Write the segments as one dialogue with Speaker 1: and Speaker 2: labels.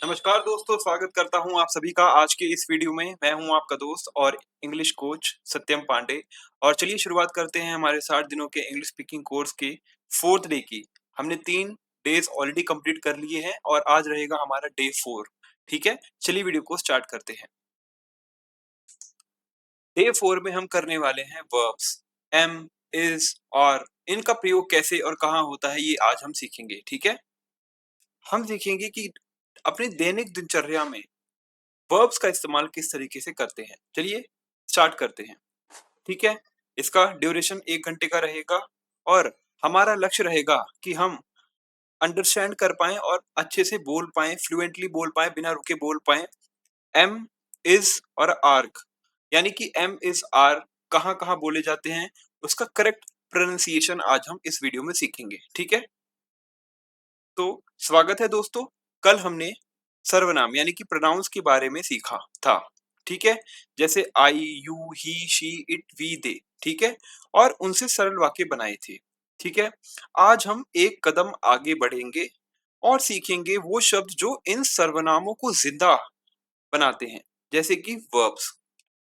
Speaker 1: नमस्कार दोस्तों, स्वागत करता हूं आप सभी का आज के इस वीडियो में। मैं हूं आपका दोस्त और इंग्लिश कोच सत्यम पांडे। और चलिए शुरुआत करते हैं हमारे 60 दिनों के इंग्लिश स्पीकिंग कोर्स के 4th डे की। हमने 3 डेज ऑलरेडी कंप्लीट कर लिए हैं और आज रहेगा हमारा डे 4। ठीक है, चलिए वीडियो को स्टार्ट करते हैं। डे 4 में हम करने वाले हैं वर्ब्स। एम, इज, और इनका प्रयोग कैसे और कहाँ होता है ये आज हम सीखेंगे। ठीक है, हम सीखेंगे कि अपनी दैनिक दिनचर्या में वर्ब्स का इस्तेमाल किस तरीके से करते हैं। चलिए स्टार्ट करते हैं। ठीक है, इसका ड्यूरेशन 1 घंटे का रहेगा और हमारा लक्ष्य रहेगा कि हम अंडरस्टैंड कर पाएं और अच्छे से बोल पाएं, फ्लुएंटली बोल पाएं, बिना रुके बोल पाएं। एम, इज और आर्क, यानी कि एम, इज, आर कहाँ कहाँ बोले जाते हैं, उसका करेक्ट प्रोनाउंसिएशन आज हम इस वीडियो में सीखेंगे। ठीक है, तो स्वागत है दोस्तों। कल हमने सर्वनाम यानी कि प्रोनाउंस के बारे में सीखा था। ठीक है, जैसे I, you, he, she, it, we, they. ठीक है, और उनसे सरल वाक्य बनाए थे। ठीक है, आज हम एक कदम आगे बढ़ेंगे और सीखेंगे वो शब्द जो इन सर्वनामों को जिंदा बनाते हैं, जैसे कि वर्ब्स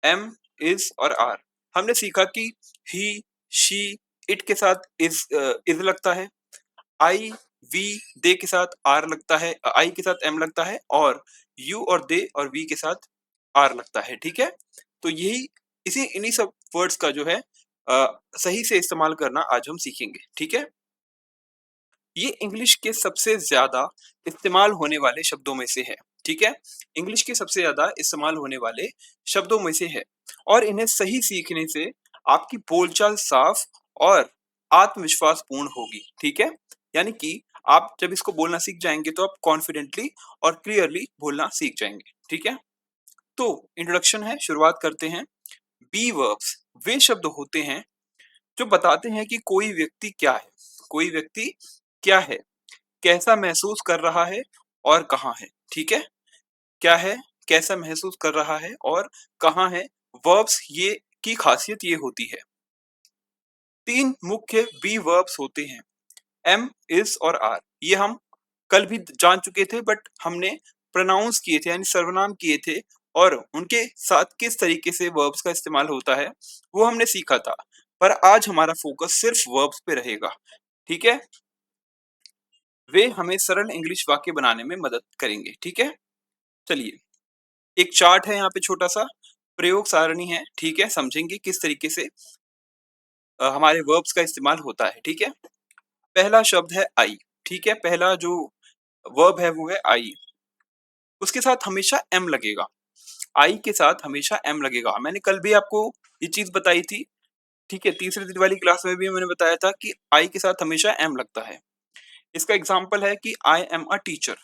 Speaker 1: एम, इज और आर। हमने सीखा कि ही, शी, इट के साथ इज लगता है, आई, वी, दे के साथ आर लगता है, आई के साथ एम लगता है, और यू और दे और वी के साथ आर लगता है। ठीक है, तो यही इन्हीं सब वर्ड्स का जो है सही से इस्तेमाल करना आज हम सीखेंगे। ठीक है, ये इंग्लिश के सबसे ज्यादा इस्तेमाल होने वाले शब्दों में से है। ठीक है, इंग्लिश के सबसे ज्यादा इस्तेमाल होने वाले शब्दों में से है और इन्हें सही सीखने से आपकी बोलचाल साफ और आत्मविश्वास पूर्ण होगी। ठीक है, यानी कि आप जब इसको बोलना सीख जाएंगे तो आप कॉन्फिडेंटली और क्लियरली बोलना सीख जाएंगे। ठीक है, तो इंट्रोडक्शन है, शुरुआत करते हैं। बी वर्ब्स वे शब्द होते हैं जो बताते हैं कि कोई व्यक्ति क्या है, कोई व्यक्ति क्या है, कैसा महसूस कर रहा है और कहाँ है। ठीक है, क्या है, कैसा महसूस कर रहा है और कहाँ है। वर्ब्स ये की खासियत ये होती है, 3 मुख्य बी वर्ब्स होते हैं, एम, इज और आर। ये हम कल भी जान चुके थे, बट हमने प्रोनाउंस किए थे यानी सर्वनाम किए थे और उनके साथ किस तरीके से वर्ब्स का इस्तेमाल होता है वो हमने सीखा था। पर आज हमारा फोकस सिर्फ वर्ब्स पे रहेगा। ठीक है, वे हमें सरल इंग्लिश वाक्य बनाने में मदद करेंगे। ठीक है, चलिए एक चार्ट है यहाँ पे, छोटा सा प्रयोग सारणी है। ठीक है, समझेंगे किस तरीके से हमारे वर्ब्स का इस्तेमाल होता है। ठीक है, पहला शब्द है आई। ठीक है, पहला जो वर्ब है वो है आई, उसके साथ हमेशा एम लगेगा। आई के साथ हमेशा एम लगेगा, मैंने कल भी आपको ये चीज बताई थी। ठीक है, तीसरे दिन वाली क्लास में भी मैंने बताया था कि आई के साथ हमेशा एम लगता है। इसका एग्जाम्पल है कि आई एम अ टीचर,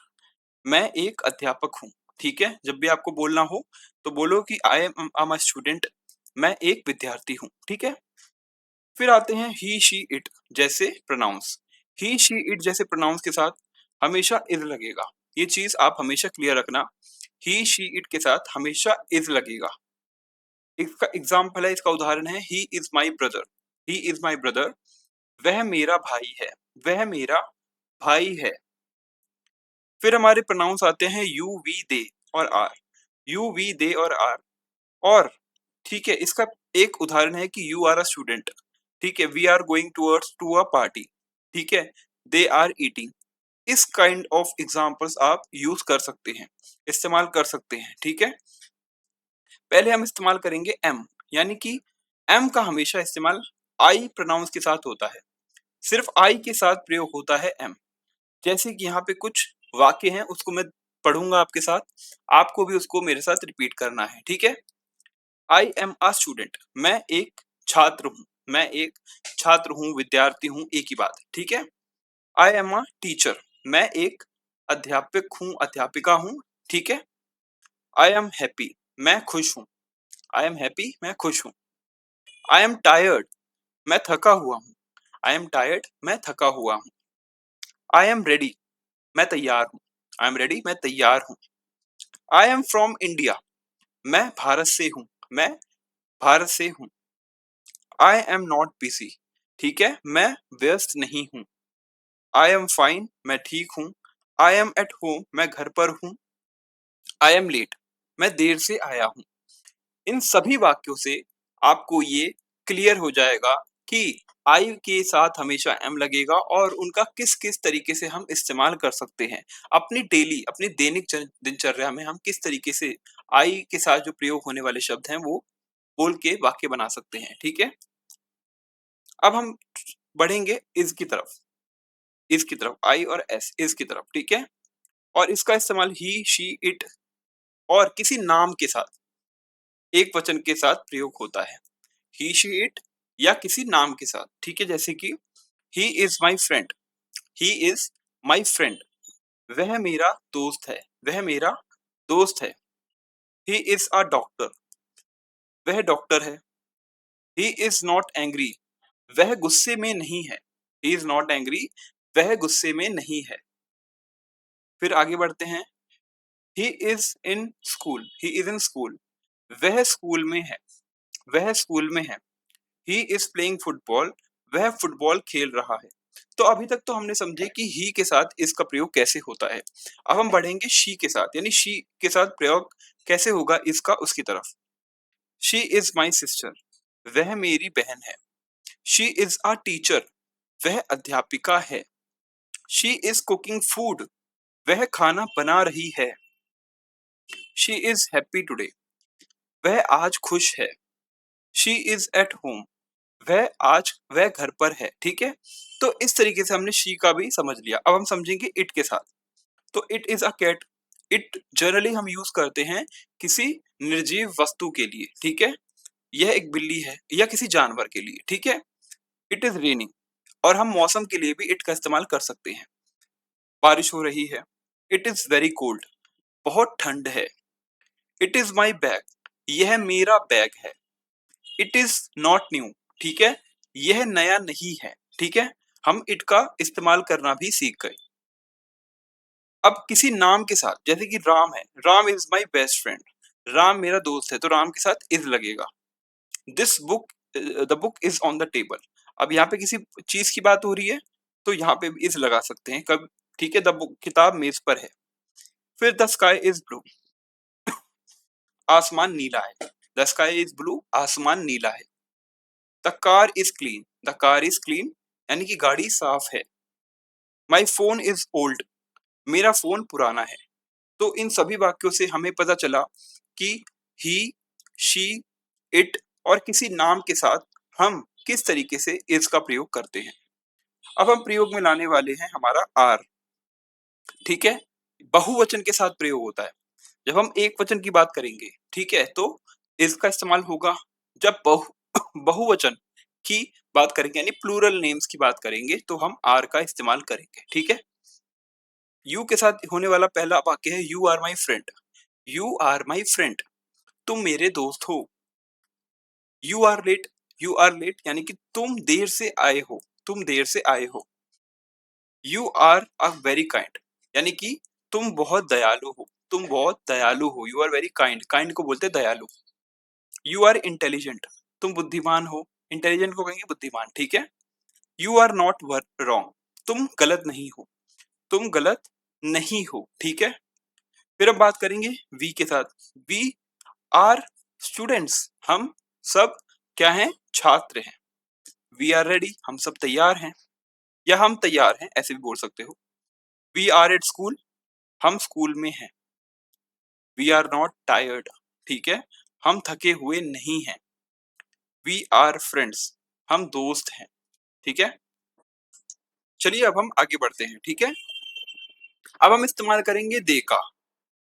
Speaker 1: मैं एक अध्यापक हूँ। ठीक है, जब भी आपको बोलना हो तो बोलो कि आई एम अ स्टूडेंट, मैं एक विद्यार्थी हूँ। ठीक है, फिर आते हैं ही, शी, इट जैसे प्रोनाउंस। ही, शी, इट जैसे प्रोनाउंस के साथ हमेशा इज लगेगा। ये चीज आप हमेशा क्लियर रखना, ही, शी, इट के साथ हमेशा इज लगेगा। इसका एग्जाम्पल है, इसका उदाहरण है ही is my brother, he is my brother, वह मेरा भाई है, वह मेरा भाई है। फिर हमारे प्रोनाउंस आते हैं यू, वी, दे और आर। यू, वी, दे और आर। और ठीक है, इसका एक उदाहरण है कि यू आर अ स्टूडेंट। ठीक है, we are going towards to a party. ठीक है, दे आर ईटिंग। इस काइंड ऑफ एग्जांपल्स आप यूज कर सकते हैं, इस्तेमाल कर सकते हैं। ठीक है, पहले हम इस्तेमाल करेंगे एम, यानी कि एम का हमेशा इस्तेमाल आई प्रोनाउंस के साथ होता है, सिर्फ आई के साथ प्रयोग होता है एम। जैसे कि यहाँ पे कुछ वाक्य हैं, उसको मैं पढ़ूंगा आपके साथ, आपको भी उसको मेरे साथ रिपीट करना है। ठीक है, आई एम अ स्टूडेंट, मैं एक छात्र हूँ, मैं एक छात्र हूँ, विद्यार्थी हूँ, एक ही बात है। ठीक है, आई एम अ टीचर, मैं एक अध्यापक हूँ, अध्यापिका हूँ। ठीक है, आई एम हैप्पी, मैं खुश हूँ, आई एम हैप्पी, मैं खुश हूँ। आई एम टायर्ड, मैं थका हुआ हूँ, आई एम टायर्ड, मैं थका हुआ हूँ। आई एम रेडी, मैं तैयार हूँ, आई एम रेडी, मैं तैयार हूँ। आई एम फ्रॉम इंडिया, मैं भारत से हूँ, मैं भारत से हूँ। आई एम नॉट बिजी, ठीक है, मैं व्यस्त नहीं हूँ। आई एम फाइन, मैं ठीक हूँ। आई एम एट होम, मैं घर पर हूँ। आई एम लेट, मैं देर से आया हूँ। इन सभी वाक्यों से आपको ये क्लियर हो जाएगा कि आई के साथ हमेशा एम लगेगा और उनका किस-किस तरीके से हम इस्तेमाल कर सकते हैं। अपनी दैनिक दिनचर्या में हम किस तरीके से आई के साथ जो प्रयोग होने वाले शब्द हैं वो बोल के वाक्य बना सकते हैं, ठीक है? अब हम बढ़ेंगे इज़ की तरफ, आई और एस, इज़ की तरफ, ठीक है? और इसका इस्तेमाल ही, शी, इट और किसी नाम के साथ, एक वचन के साथ प्रयोग होता है। ही, शी, इट या किसी नाम के साथ, ठीक है? जैसे कि he is my friend, he is my friend, वह मेरा दोस्त है, वह मेरा दोस्त है। ही इज़ अ डॉक्टर, वह डॉक्टर है। ही इज़ नॉट एंग्री, वह गुस्से में नहीं है। ही इज़ नॉट एंग्री, वह गुस्से में नहीं है। फिर आगे बढ़ते हैं। He is in school, he is in school, वह स्कूल में है, वह स्कूल में है। ही इज़ प्लेइंग फुटबॉल, वह फुटबॉल खेल रहा है। तो अभी तक तो हमने समझे कि ही के साथ इसका प्रयोग कैसे होता है। अब हम बढ़ेंगे शी के साथ, यानी शी के साथ प्रयोग कैसे होगा इसका उसकी तरफ। शी इज़ माय सिस्टर, वह मेरी बहन है। शी इज़ अ टीचर, वह अध्यापिका है। शी इज़ कुकिंग फूड, वह खाना बना रही है। शी इज़ हैप्पी टुडे, वह आज खुश है। शी इज़ एट होम, वह घर पर है, ठीक है? तो इस तरीके से हमने शी का भी समझ लिया। अब हम समझेंगे इट के साथ। तो it is a cat, it generally हम यूज़ करते हैं किसी निर्जीव वस्तु के लिए, ठीक है? यह एक बिल्ली है या किसी जानवर के लिए, ठीक है? इट इज़ रेनिंग और हम मौसम के लिए भी इट का इस्तेमाल कर सकते हैं। बारिश हो रही है। इट इज़ वेरी कोल्ड, बहुत ठंड है। इट इज़ माय बैग, यह मेरा बैग है। इट इज़ नॉट न्यू, ठीक है? यह नया नहीं है, ठीक है? हम इट का इस्तेमाल करना भी सीख गए। अब किसी नाम के साथ, जैसे कि राम है, Ram is my best friend, Ram मेरा दोस्त है, तो राम के साथ इज़ लगेगा। This book the book is on the table, अब यहाँ पे किसी चीज़ की बात हो रही है, तो यहाँ पे भी इज़ लगा सकते हैं कब, ठीक है? द बुक, किताब मेज़ पर है। फिर द स्काई इज़ ब्लू, आसमान नीला है। द स्काई इज़ ब्लू, आसमान नीला है। The car is clean, the car is clean यानी कि गाड़ी साफ है। माय फ़ोन इज़ ओल्ड, मेरा फ़ोन पुराना है। तो इन सभी वाक्यों से हमें पता चला कि ही, शी, इट और किसी नाम के साथ हम किस तरीके से इज़ का प्रयोग करते हैं। अब हम प्रयोग में लाने वाले हैं हमारा आर, ठीक है? बहुवचन के साथ प्रयोग होता है। जब हम एक वचन की बात करेंगे, ठीक है? तो इज़ का इस्तेमाल होगा। जब बहुवचन की बात करेंगे यानी प्लूरल नेम्स की बात करेंगे, तो हम आर का इस्तेमाल करेंगे, ठीक है? यू के साथ होने वाला पहला वाक्य है you are my friend, you are my friend, तुम मेरे दोस्त हो। You are late, you are late यानी कि तुम देर से आए हो, तुम देर से आए हो। You are a very kind यानी कि तुम बहुत दयालु हो, तुम बहुत दयालु हो। You are very kind, kind को बोलते हैं दयालु। यू आर इंटेलिजेंट, तुम बुद्धिमान हो। इंटेलिजेंट को कहेंगे बुद्धिमान, ठीक है? यू आर नॉट रॉन्ग, तुम गलत नहीं हो, तुम गलत नहीं हो, ठीक है? फिर अब बात करेंगे वी के साथ। वी आर स्टूडेंट्स, हम सब क्या हैं? छात्र हैं। वी आर रेडी, हम सब तैयार हैं या हम तैयार हैं, ऐसे भी बोल सकते हो। वी आर एट स्कूल, हम स्कूल में हैं। वी आर नॉट टायर्ड, ठीक है? हम थके हुए नहीं हैं। वी आर फ्रेंड्स, हम दोस्त हैं, ठीक है? चलिए अब हम आगे बढ़ते हैं, ठीक है? अब हम इस्तेमाल करेंगे दे का।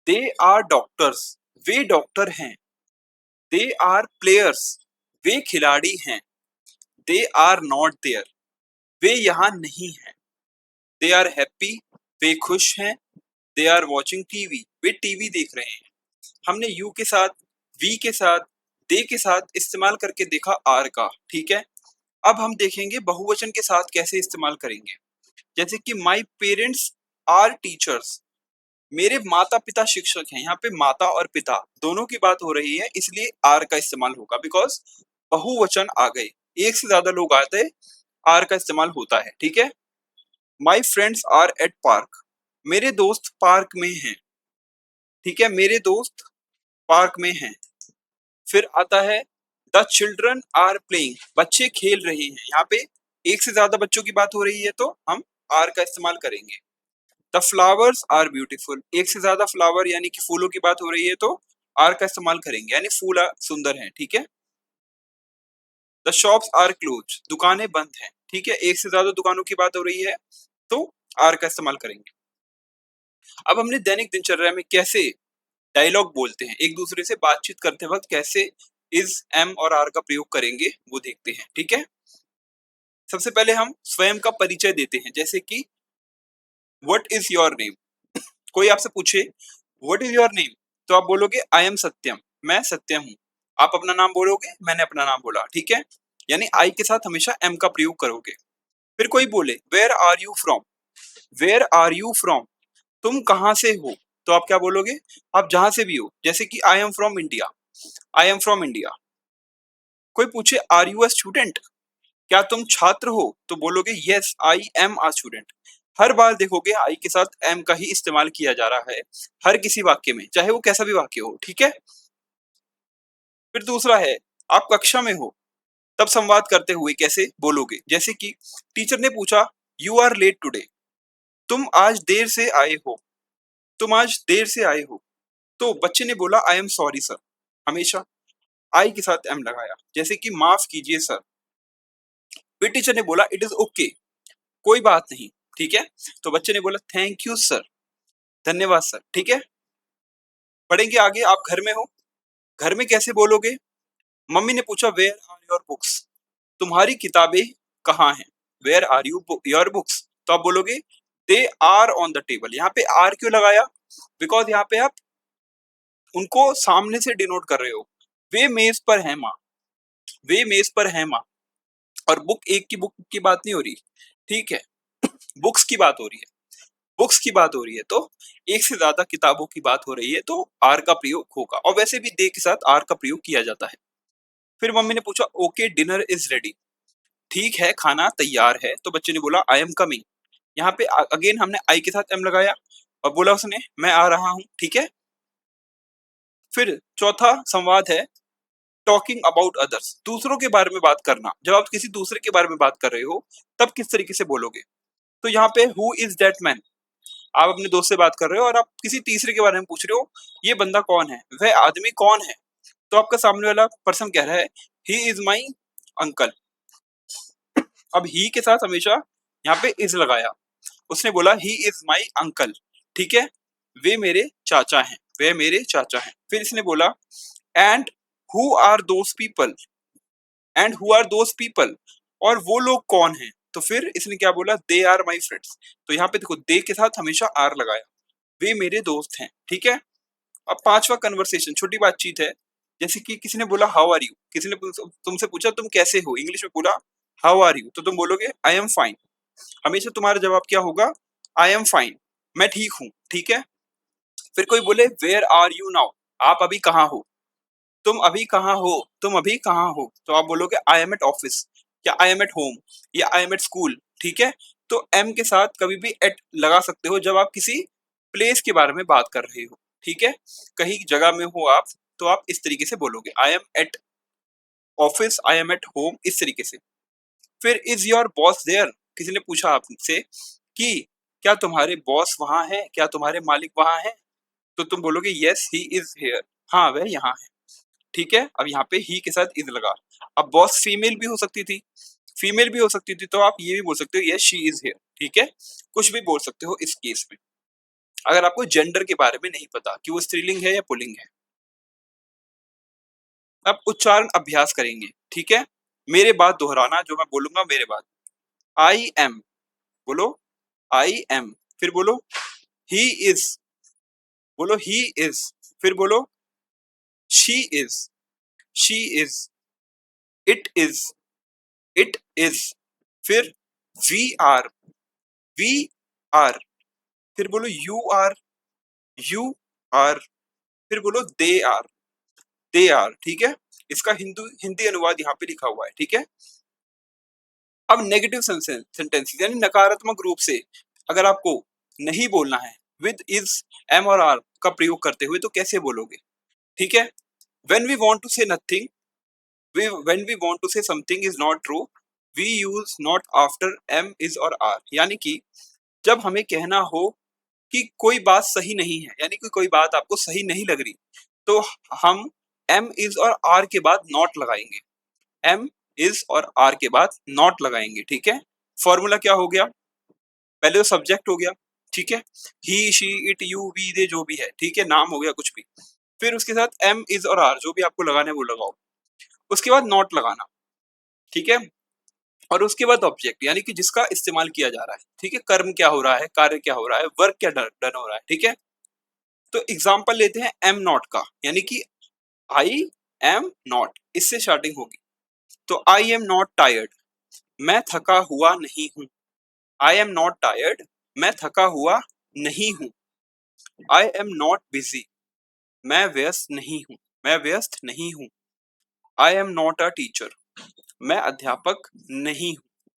Speaker 1: दे आर डॉक्टर्स, वे डॉक्टर हैं। दे आर प्लेयर्स, वे खिलाड़ी हैं। दे आर नॉट देयर, वे यहाँ नहीं हैं। दे आर हैप्पी, वे खुश हैं। दे आर वॉचिंग टीवी, वे टीवी देख रहे हैं। हमने यू के साथ, वी के साथ, दे के साथ इस्तेमाल करके देखा आर का, ठीक है? अब हम देखेंगे बहुवचन के साथ कैसे इस्तेमाल करेंगे। जैसे कि माई पेरेंट्स आर टीचर्स, मेरे माता पिता शिक्षक हैं। यहाँ पे माता और पिता दोनों की बात हो रही है, इसलिए आर का इस्तेमाल होगा, बिकॉज बहुवचन आ गए, एक से ज्यादा लोग आते, आर का इस्तेमाल होता है, ठीक है? My friends are at park, मेरे दोस्त पार्क में हैं, ठीक है, मेरे दोस्त पार्क में हैं। फिर आता है द चिल्ड्रन आर प्लेइंग, बच्चे खेल रहे हैं। यहाँ पे एक से ज्यादा बच्चों की बात हो रही है तो हम आर का इस्तेमाल करेंगे। द फ्लावर्स आर ब्यूटीफुल, एक से ज्यादा फ्लावर यानी कि फूलों की बात हो रही है तो आर का इस्तेमाल करेंगे, यानी फूल सुंदर हैं। ठीक है। द शॉप्स आर क्लोज, दुकानें बंद हैं। ठीक है, एक से ज्यादा दुकानों की बात हो रही है तो आर का इस्तेमाल करेंगे। अब हमने दैनिक दिनचर्या में कैसे डायलॉग बोलते हैं, एक दूसरे से बातचीत करते वक्त कैसे इज, एम और आर का प्रयोग करेंगे वो देखते हैं। ठीक है, सबसे पहले हम स्वयं का परिचय देते हैं, जैसे कि व्हाट इज योर नेम। कोई आपसे पूछे व्हाट इज योर नेम तो आप बोलोगे आई एम सत्यम, मैं सत्यम हूँ। आप अपना नाम बोलोगे, मैंने अपना नाम बोला। ठीक है, यानी आई के साथ हमेशा एम का प्रयोग करोगे। फिर कोई बोले where are you from, where are you from, तुम कहाँ से हो, तो आप क्या बोलोगे, आप जहां से भी हो, जैसे कि I am from India, I am from India. कोई पूछे आर यू अ स्टूडेंट, क्या तुम छात्र हो, तो बोलोगे yes I am a student. हर बार देखोगे आई के साथ एम का ही इस्तेमाल किया जा रहा है हर किसी वाक्य में, चाहे वो कैसा भी वाक्य हो। ठीक है। फिर दूसरा है आप कक्षा में हो, तब संवाद करते हुए कैसे बोलोगे, जैसे कि टीचर ने पूछा यू आर लेट टुडे, तुम आज देर से आए हो, तुम आज देर से आए हो। तो बच्चे ने बोला आई एम सॉरी सर, हमेशा आई के साथ एम लगाया, जैसे कि माफ कीजिए सर। फिर टीचर ने बोला इट इज ओके, कोई बात नहीं। ठीक है, तो बच्चे ने बोला थैंक यू सर, धन्यवाद सर। ठीक है, पढ़ेंगे आगे। आप घर में हो, घर में कैसे बोलोगे, मम्मी ने पूछा वेयर आर योर बुक्स, तुम्हारी किताबें कहाँ हैं, where are you your books, तो आप बोलोगे they are on the table. यहाँ पे आर क्यों लगाया, बिकॉज यहाँ पे आप उनको सामने से डिनोट कर रहे हो। वे मेज पर है माँ, वे मेज पर है माँ, और बुक एक की बुक की बात नहीं हो रही। ठीक है, बुक्स की बात हो रही है, बुक्स की बात हो रही है, तो एक से ज्यादा किताबों की बात हो रही है तो आर का प्रयोग होगा। और वैसे भी दे के साथ आर का प्रयोग किया जाता है। फिर मम्मी ने पूछा ओके डिनर इज रेडी, ठीक है खाना तैयार है, तो बच्चे ने बोला आई एम कमिंग। यहाँ पे अगेन हमने आई के साथ एम लगाया और बोला उसने मैं आ रहा हूँ। ठीक है। फिर चौथा संवाद है टॉकिंग अबाउट अदर्स, दूसरों के बारे में बात करना। जब आप किसी दूसरे के बारे में बात कर रहे हो तब किस तरीके से बोलोगे, तो यहाँ पे हु इज दैट मैन, आप अपने दोस्त से बात कर रहे हो और आप किसी तीसरे के बारे में पूछ रहे हो, ये बंदा कौन है, वह आदमी कौन है, तो आपका सामने वाला पर्सन कह रहा है ही इज माई अंकल। अब ही के साथ हमेशा यहाँ पे इज लगाया, उसने बोला ही इज माई अंकल। ठीक है, वे मेरे चाचा हैं, वे मेरे चाचा हैं। फिर इसने बोला and who are those people, and who are those people, और वो लोग कौन हैं, तो फिर इसने क्या बोला दे आर माई फ्रेंड्स। तो यहाँ पे देखो दे के साथ हमेशा आर लगाया, वे मेरे दोस्त हैं। ठीक है। अब पांचवा कन्वर्सेशन, छोटी बातचीत है, जैसे कि किसी ने बोला हाउ आर यू, किसी ने तुमसे पूछा तुम कैसे हो, इंग्लिश में बोला हाउ आर यू, तो तुम बोलोगे आई एम फाइन। हमेशा तुम्हारा जवाब क्या होगा, आई एम फाइन, मैं ठीक हूँ। ठीक है। फिर कोई बोले वेयर आर यू नाउ, आप अभी कहाँ हो, तुम अभी कहाँ हो, तुम अभी कहाँ हो, तो आप बोलोगे आई एम एट ऑफिस, या आई एम एट होम, या आई एम एट स्कूल। ठीक है, तो एम के साथ कभी भी एट लगा सकते हो जब आप किसी प्लेस के बारे में बात कर रहे हो। ठीक है, कहीं जगह में हो आप, तो आप इस तरीके से बोलोगे I am at office, I am at home, इस तरीके से। फिर इज योर बॉस देयर, किसी ने पूछा आपसे कि क्या तुम्हारे बॉस वहां है, क्या तुम्हारे मालिक वहां है, तो तुम बोलोगे यस ही इज हेयर, हाँ वह यहाँ है। ठीक है, अब यहाँ पे ही के साथ इज लगा। अब बॉस फीमेल भी हो सकती थी, फीमेल भी हो सकती थी, तो आप ये भी बोल सकते हो यस शी इज हियर। ठीक है, कुछ भी बोल सकते हो इस केस में, अगर आपको जेंडर के बारे में नहीं पता कि वो स्त्रीलिंग है या पुल्लिंग है। अब उच्चारण अभ्यास करेंगे। ठीक है, मेरे बाद दोहराना, जो मैं बोलूंगा मेरे बाद। आई एम, बोलो आई एम। फिर बोलो ही इज, बोलो ही इज। फिर बोलो she is, she is. It is, it is. फिर वी आर, वी आर। फिर बोलो यू आर, यू आर। फिर बोलो दे आर, दे आर। ठीक है, इसका हिंदी अनुवाद यहाँ पे लिखा हुआ है। ठीक है। अब नेगेटिव सेंटेंस यानी नकारात्मक रूप से अगर आपको नहीं बोलना है विद इज, एम और आर का प्रयोग करते हुए तो कैसे बोलोगे? ठीक है, when we want to say nothing, when we want to say something is not true, we use not after am is और आर। यानी कि जब हमें कहना हो कि कोई बात सही नहीं है, यानी कि कोई बात आपको सही नहीं लग रही, तो हम एम इज और आर के बाद नॉट लगाएंगे। एम इज और आर के बाद नॉट लगाएंगे। ठीक है, फॉर्मूला क्या हो गया? पहले तो सब्जेक्ट हो गया, ठीक है, ही शी इट यू वी दे जो भी है, ठीक है, नाम हो गया कुछ भी। फिर उसके साथ एम इज और आर जो भी आपको लगाना है वो लगाओ, उसके बाद नॉट लगाना, ठीक है, और उसके बाद ऑब्जेक्ट यानी कि जिसका इस्तेमाल किया जा रहा है। ठीक है, कर्म क्या हो रहा है, कार्य क्या हो रहा है, वर्क क्या डन हो रहा है। ठीक है, तो एग्जाम्पल लेते हैं एम नॉट का, यानी कि आई एम नॉट, इससे स्टार्टिंग होगी। तो आई एम नॉट टायर्ड, मैं थका हुआ नहीं हूं। आई एम नॉट टायर्ड, मैं थका हुआ नहीं हूं। आई एम नॉट बिजी, मैं व्यस्त नहीं हूं, मैं व्यस्त नहीं हूं। आई एम नॉट अ टीचर, मैं अध्यापक नहीं हूं।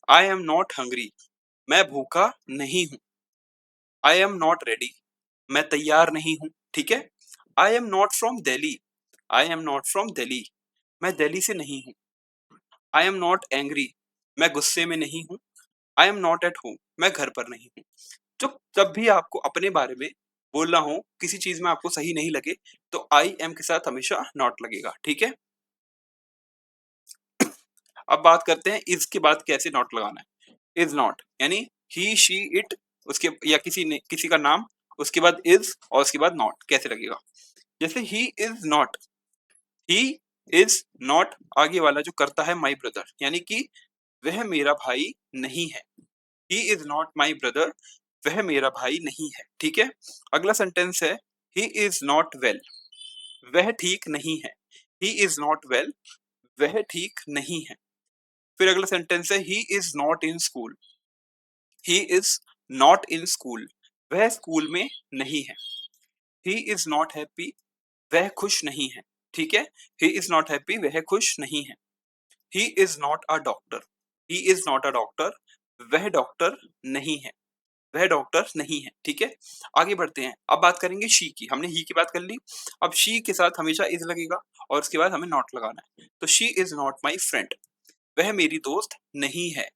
Speaker 1: आई एम नॉट हंग्री, मैं भूखा नहीं हूं। आई एम नॉट रेडी, मैं तैयार नहीं हूं। ठीक है, I am not from Delhi, I am not from Delhi, मैं दिल्ली से नहीं हूं। आई एम नॉट एंग्री, मैं गुस्से में नहीं हूं। आई एम नॉट एट होम, मैं घर पर नहीं हूं। तो जब भी आपको अपने बारे में बोलना हो, किसी चीज में आपको सही नहीं लगे, तो आई एम के साथ हमेशा नॉट लगेगा। ठीक है, अब बात करते हैं इज के बाद कैसे नॉट लगाना है। इज नॉट यानी ही शी इट, उसके या किसी ने किसी का नाम, उसके बाद इज और उसके बाद नॉट कैसे लगेगा। जैसे he is not, he is not आगे वाला जो करता है माई ब्रदर, यानी कि वह मेरा भाई नहीं है। He is not my brother, वह मेरा भाई नहीं है। ठीक है, अगला सेंटेंस है ही इज नॉट वेल, वह ठीक नहीं है। ही इज नॉट वेल, वह ठीक नहीं है। फिर अगला सेंटेंस है he is not in school, he is not in school, वह स्कूल में नहीं है। ही इज नॉट हैप्पी, वह खुश नहीं है। ठीक है, ही इज नॉट हैप्पी, वह खुश नहीं है। He is not a doctor, he is not a doctor, वह डॉक्टर नहीं है, वह डॉक्टर नहीं है। ठीक है, आगे बढ़ते हैं। अब बात करेंगे शी की, हमने ही की बात कर ली। अब शी के साथ हमेशा इज लगेगा और उसके बाद हमें नॉट लगाना है। तो she is not my friend, वह मेरी दोस्त नहीं है।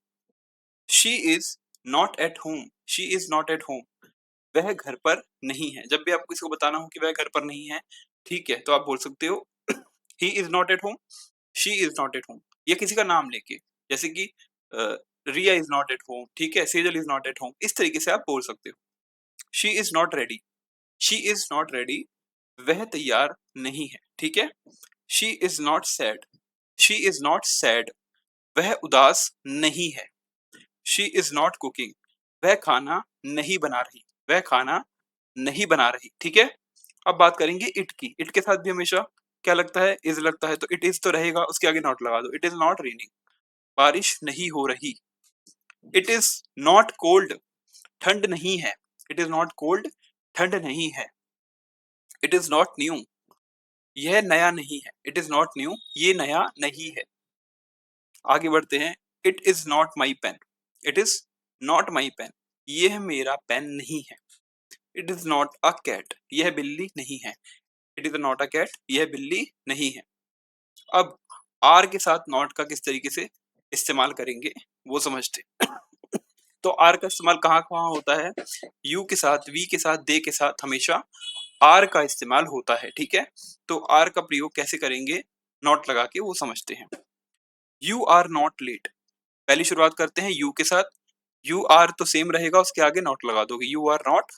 Speaker 1: She is not at home, she is not at home, वह घर पर नहीं है। जब भी आपको किसी को बताना हो कि वह घर पर नहीं है, ठीक है, तो आप बोल सकते हो he is not at home, she is not at home, या किसी का नाम लेके, जैसे कि रिया इज नॉट एट होम, ठीक है, Sejal is not at home, इस तरीके से आप बोल सकते हो। She is not ready, she is not ready, वह तैयार नहीं है। ठीक है, she is not sad, she is not sad, वह उदास नहीं है। शी इज नॉट कुकिंग, वह खाना नहीं बना रही, वह खाना नहीं बना रही। ठीक है, अब बात करेंगे इट की। इट के साथ भी हमेशा क्या लगता है, इज लगता है, तो इट इज तो रहेगा, उसके आगे नॉट लगा दो। इट इज नॉट रेनिंग, बारिश नहीं हो रही। इट इज नॉट कोल्ड, ठंड नहीं है। इट इज नॉट कोल्ड, ठंड नहीं है। इट इज नॉट न्यू, यह नया नहीं है। इट इज नॉट न्यू, ये नया नहीं है। आगे बढ़ते हैं। It is not my pen, it is not my pen, यह मेरा पेन नहीं है। It is not a cat, यह बिल्ली नहीं है। It is not a cat, यह बिल्ली नहीं है। अब आर के साथ नॉट का किस तरीके से इस्तेमाल करेंगे वो समझते हैं। तो आर का इस्तेमाल कहाँ कहाँ होता है? यू के साथ, वी के साथ, दे के साथ हमेशा आर का इस्तेमाल होता है। ठीक है, तो आर का प्रयोग कैसे करेंगे नॉट लगा के वो समझते हैं। यू आर नॉट लेट, पहली शुरुआत करते हैं यू के साथ। यू आर तो सेम रहेगा, उसके आगे नॉट लगा दोगे, यू आर नॉट।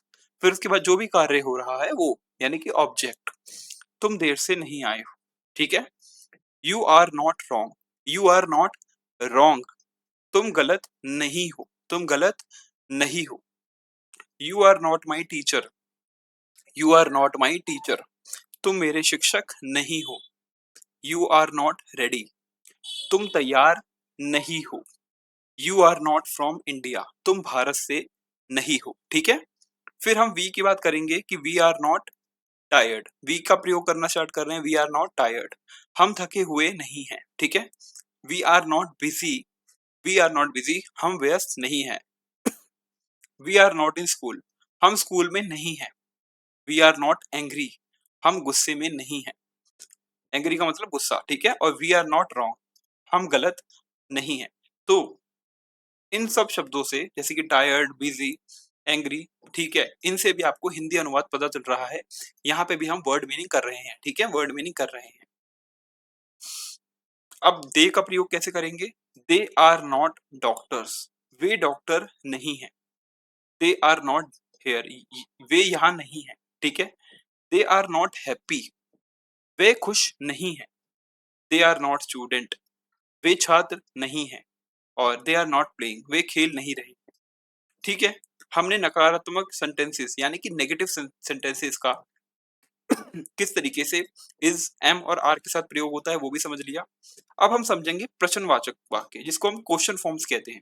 Speaker 1: फिर उसके बाद जो भी कार्य हो रहा है वो, यानी कि ऑब्जेक्ट, तुम देर से नहीं आए हो। ठीक है, you are not wrong, you are not wrong, तुम गलत नहीं हो, तुम गलत नहीं हो। You are not my teacher, you are not my teacher, तुम मेरे शिक्षक नहीं हो। यू आर नॉट रेडी, तुम तैयार नहीं हो। You are not from India, तुम भारत से नहीं हो। ठीक है, फिर हम वी की बात करेंगे कि we are not tired, we का प्रयोग करना स्टार्ट कर रहे हैं। वी आर नॉट टायर्ड, हम थके हुए नहीं हैं। ठीक है, we are not busy, we are not busy, हम व्यस्त नहीं हैं। We are not in school, हम स्कूल में नहीं हैं। वी आर नॉट एंग्री, हम गुस्से में नहीं हैं। एंग्री का मतलब गुस्सा, ठीक है। और वी आर नॉट रॉन्ग, हम गलत नहीं हैं। तो इन सब शब्दों से, जैसे कि टायर्ड, बिजी, एंग्री, ठीक है, इनसे भी आपको हिंदी अनुवाद पता चल रहा है। यहाँ पे भी हम वर्ड मीनिंग कर रहे हैं, ठीक है, वर्ड मीनिंग कर रहे हैं। अब दे का प्रयोग कैसे करेंगे? दे आर नॉट डॉक्टर्स, वे डॉक्टर नहीं है। दे आर नॉट हेयर, वे यहाँ नहीं है, ठीक है। दे आर नॉट हैप्पी, वे खुश नहीं है। दे आर नॉट स्टूडेंट, वे छात्र नहीं है। और दे आर नॉट प्लेइंग, वे खेल नहीं रहे, ठीक है। हमने नकारात्मक सेंटेंसेस यानी कि नेगेटिव सेंटेंसेस का किस तरीके से इज, एम और आर के साथ प्रयोग होता है वो भी समझ लिया। अब हम समझेंगे प्रश्नवाचक वाक्य, जिसको हम क्वेश्चन फॉर्म्स कहते हैं।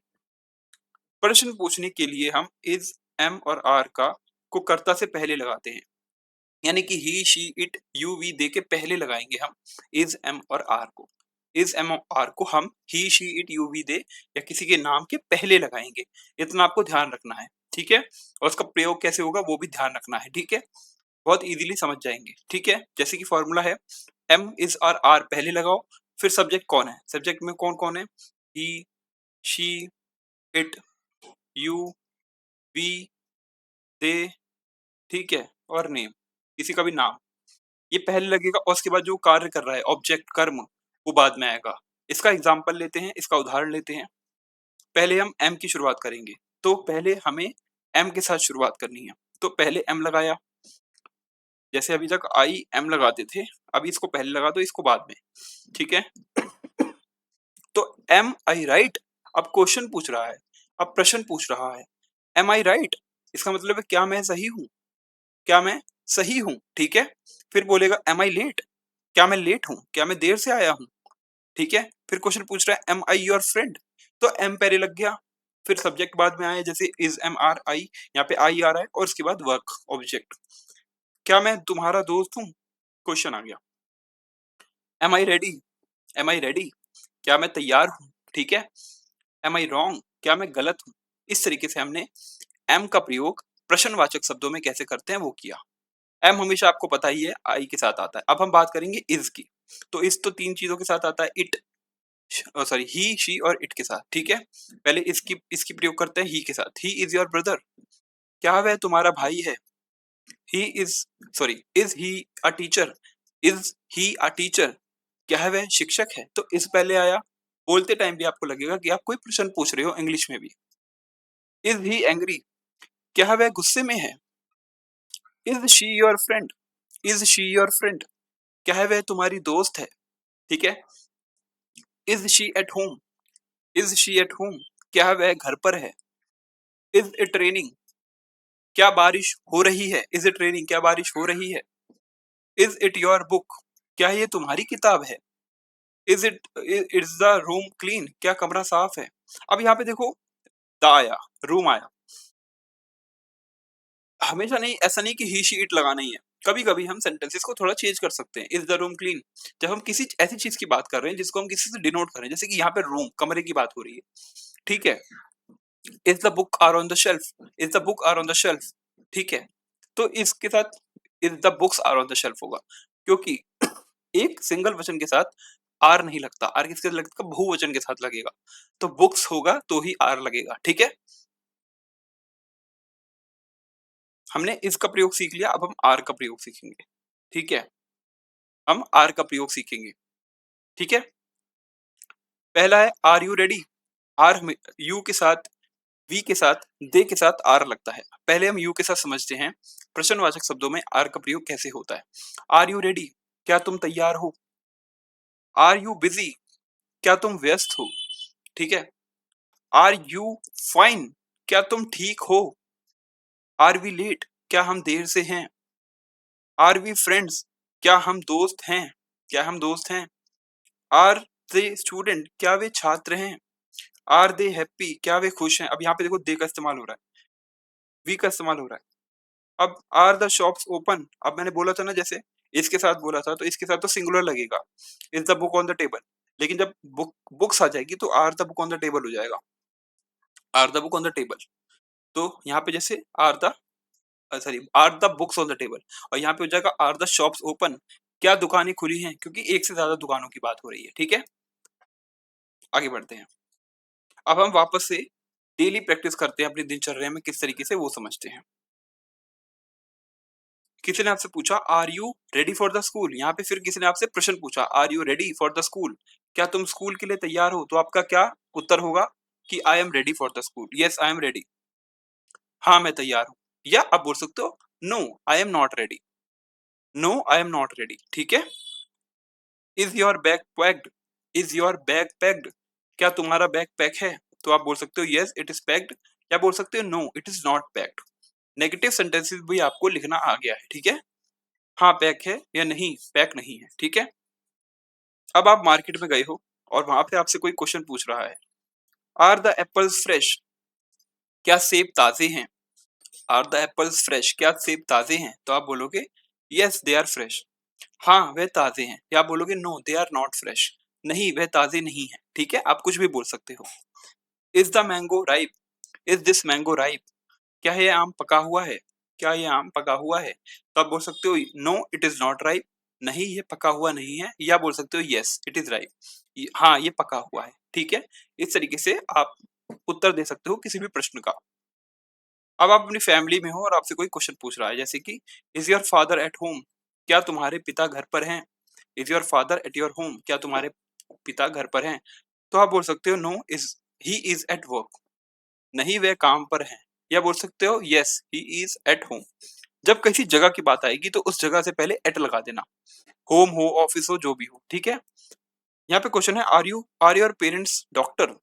Speaker 1: प्रश्न पूछने के लिए हम इज, एम और आर का को कर्ता से पहले लगाते हैं, यानी कि ही, शी, इट, यू, वी दे के पहले लगाएंगे हम इज, एम और आर को। इज, एम और आर को हम ही, शी, इट, यू, वी दे या किसी के नाम के पहले लगाएंगे। इतना आपको ध्यान रखना है, ठीक है। और उसका प्रयोग कैसे होगा वो भी ध्यान रखना है, ठीक है। बहुत इजीली समझ जाएंगे, ठीक है। जैसे कि फॉर्मूला है, एम इज और आर पहले लगाओ, फिर सब्जेक्ट कौन है, सब्जेक्ट में कौन कौन है, ही, she, it, you, we, they, ठीक है, और नेम, किसी का भी नाम, ये पहले लगेगा। और उसके बाद जो कार्य कर रहा है, ऑब्जेक्ट, कर्म, वो बाद में आएगा। इसका एग्जाम्पल लेते हैं, इसका उदाहरण लेते हैं। पहले हम एम की शुरुआत करेंगे, तो पहले हमें एम के साथ शुरुआत करनी है, तो पहले एम लगाया। जैसे अभी तक आई एम लगाते थे, अभी इसको पहले लगा दो, इसको बाद में, ठीक है। तो एम आई राइट, अब क्वेश्चन पूछ रहा है, अब प्रश्न पूछ रहा है, एम आई राइट, इसका मतलब है क्या मैं सही हूं, क्या मैं सही हूं, ठीक है। फिर बोलेगा एम आई लेट, क्या मैं लेट हूं, क्या मैं देर से आया हूं, ठीक है। फिर क्वेश्चन पूछ रहा है एम आई योर फ्रेंड, तो एम पहले लग गया, फिर सब्जेक्ट बाद में आया, जैसे इज, एम, आर, आई, यहाँ पे आई आ रहा है, और उसके बाद वर्क, ऑब्जेक्ट। क्या मैं तुम्हारा दोस्त हूँ, क्वेश्चन आ गया। Am I ready, am I ready, क्या मैं तैयार हूँ, ठीक है। एम आई रॉन्ग, क्या मैं गलत हूँ। इस तरीके से हमने एम का प्रयोग प्रश्नवाचक शब्दों में कैसे करते हैं वो किया। एम हमेशा आपको पता ही है आई के साथ आता है। अब हम बात करेंगे इज की, तो इज तो तीन चीजों के साथ आता है, इट, सॉरी, ही, शी और इट के साथ, ठीक है। पहले इसकी प्रयोग करते हैं ही के साथ। ही इज योर ब्रदर, क्या वह तुम्हारा भाई है। He is, sorry, is he a teacher, is he a teacher, क्या है वह शिक्षक है। तो इस पहले आया। बोलते टाइम भी आपको लगेगा कि आप कोई प्रश्न पूछ रहे हो, इंग्लिश में भी। इज ही एंग्री, क्या वह गुस्से में है। Is she your friend, is she your friend, क्या है वह तुम्हारी दोस्त है, ठीक है। Is she at home, is she at home, क्या वह घर पर है। इज इट रेनिंग, क्या बारिश हो रही है। इज इट रेनिंग, क्या बारिश हो रही है। इज इट योर बुक, क्या ये तुम्हारी किताब है। Is it, is the room clean, क्या कमरा साफ है। अब यहाँ पे देखो, द आया, रूम आया, हमेशा नहीं, ऐसा नहीं कि ही, शी, इट लगाना ही है। कभी कभी हम सेंटेंसेस को थोड़ा चेंज कर सकते हैं। इज द रूम क्लीन, जब हम किसी ऐसी चीज की बात कर रहे हैं जिसको हम किसी से डिनोट करें, जैसे कि यहाँ पे रूम, कमरे की बात हो रही है, ठीक है। Is the book are on the shelf, is the book are on the shelf, ठीक है। तो इसके साथ is the books are on the shelf होगा, क्योंकि एक सिंगल वचन के साथ आर नहीं लगता। आर किसके साथ लगता, बहुवचन के साथ लगेगा, तो बुक्स होगा तो ही आर लगेगा, ठीक है। हमने इसका प्रयोग सीख लिया, अब हम आर का प्रयोग सीखेंगे, ठीक है। हम आर का प्रयोग सीखेंगे, ठीक है। पहला है are you ready. Are you के साथ, वी के साथ, दे के साथ आर लगता है। पहले हम यू के साथ समझते हैं प्रश्नवाचक शब्दों में आर का प्रयोग कैसे होता है। आर यू रेडी, क्या तुम तैयार हो। आर यू बिजी, क्या तुम व्यस्त हो, ठीक है। आर यू फाइन, क्या तुम ठीक हो। आर वी लेट, क्या हम देर से हैं। आर वी फ्रेंड्स, क्या हम दोस्त हैं, क्या हम दोस्त हैं। आर दे स्टूडेंट, क्या वे छात्र हैं। आर दे हैप्पी, क्या वे खुश हैं। अब यहाँ पे देखो दे का इस्तेमाल हो रहा है, वी का इस्तेमाल हो रहा है। अब आर द शॉप्स ओपन, अब मैंने बोला था ना, जैसे इसके साथ बोला था, तो इसके साथ तो सिंगुलर लगेगा, is the book on the table. लेकिन जब बुक्स आ जाएगी तो are the book on the table हो जाएगा, are the book on the table. तो यहाँ पे जैसे are the sorry, are the books on the table, और यहाँ पे हो जाएगा आर द शॉप्स ओपन, क्या दुकानें खुली हैं, क्योंकि एक से ज्यादा दुकानों की बात हो रही है। ठीक है, आगे बढ़ते हैं। अब हम वापस से डेली प्रैक्टिस करते हैं, अपनी दिनचर्या में किस तरीके से वो समझते हैं। किसी ने आपसे पूछा are you ready for the school, यहाँ पे फिर किसी ने आपसे प्रश्न पूछा are you ready for the school, क्या तुम स्कूल के लिए तैयार हो, तो आपका क्या उत्तर होगा कि I am ready for the school, yes I am ready, हाँ मैं तैयार हूँ। या आप बोल सकते हो no I am not ready, no I am not ready. ठीक है, is your bag packed, is your bag packed, क्या तुम्हारा बैग पैक है, तो आप बोल सकते हो यस इट इज पैक्ड, या बोल सकते हो no it is not packed. Negative sentences भी आपको लिखना आ गया है। ठीक है, हाँ पैक है या नहीं पैक नहीं है। ठीक है, अब आप मार्केट में गए हो और वहां पे आपसे कोई क्वेश्चन पूछ रहा है आर द एप्पल्स फ्रेश, क्या सेब ताजे हैं, आर द एप्पल्स फ्रेश, क्या सेब ताजे हैं, तो आप बोलोगे यस दे आर फ्रेश, हाँ वह ताजे हैं, या आप बोलोगे no they are not fresh, नहीं वह ताजे नहीं है। ठीक है, आप कुछ भी बोल सकते हो। Is the mango ripe, is this mango ripe, क्या ये आम पका हुआ है, क्या ये आम पका हुआ है, तो आप बोल सकते हो no it is not ripe, नहीं ये पका हुआ नहीं है, या बोल सकते हो यस इट इज राइप, हाँ ये पका हुआ है। ठीक है, इस तरीके से आप उत्तर दे सकते हो किसी भी प्रश्न का। अब आप अपनी फैमिली में हो और आपसे कोई क्वेश्चन पूछ रहा है, जैसे कि is your father at home, क्या तुम्हारे पिता घर पर हैं, is your father at your home, क्या तुम्हारे पिता घर पर हैं, तो आप बोल सकते हो no is he is at work, नहीं वह काम पर है, या बोल सकते हो yes he is at home. जब किसी जगह की बात आएगी तो उस जगह से पहले एट लगा देना, होम हो ऑफिस हो जो भी हो। ठीक है, यहाँ पे क्वेश्चन है आर योर पेरेंट्स डॉक्टर,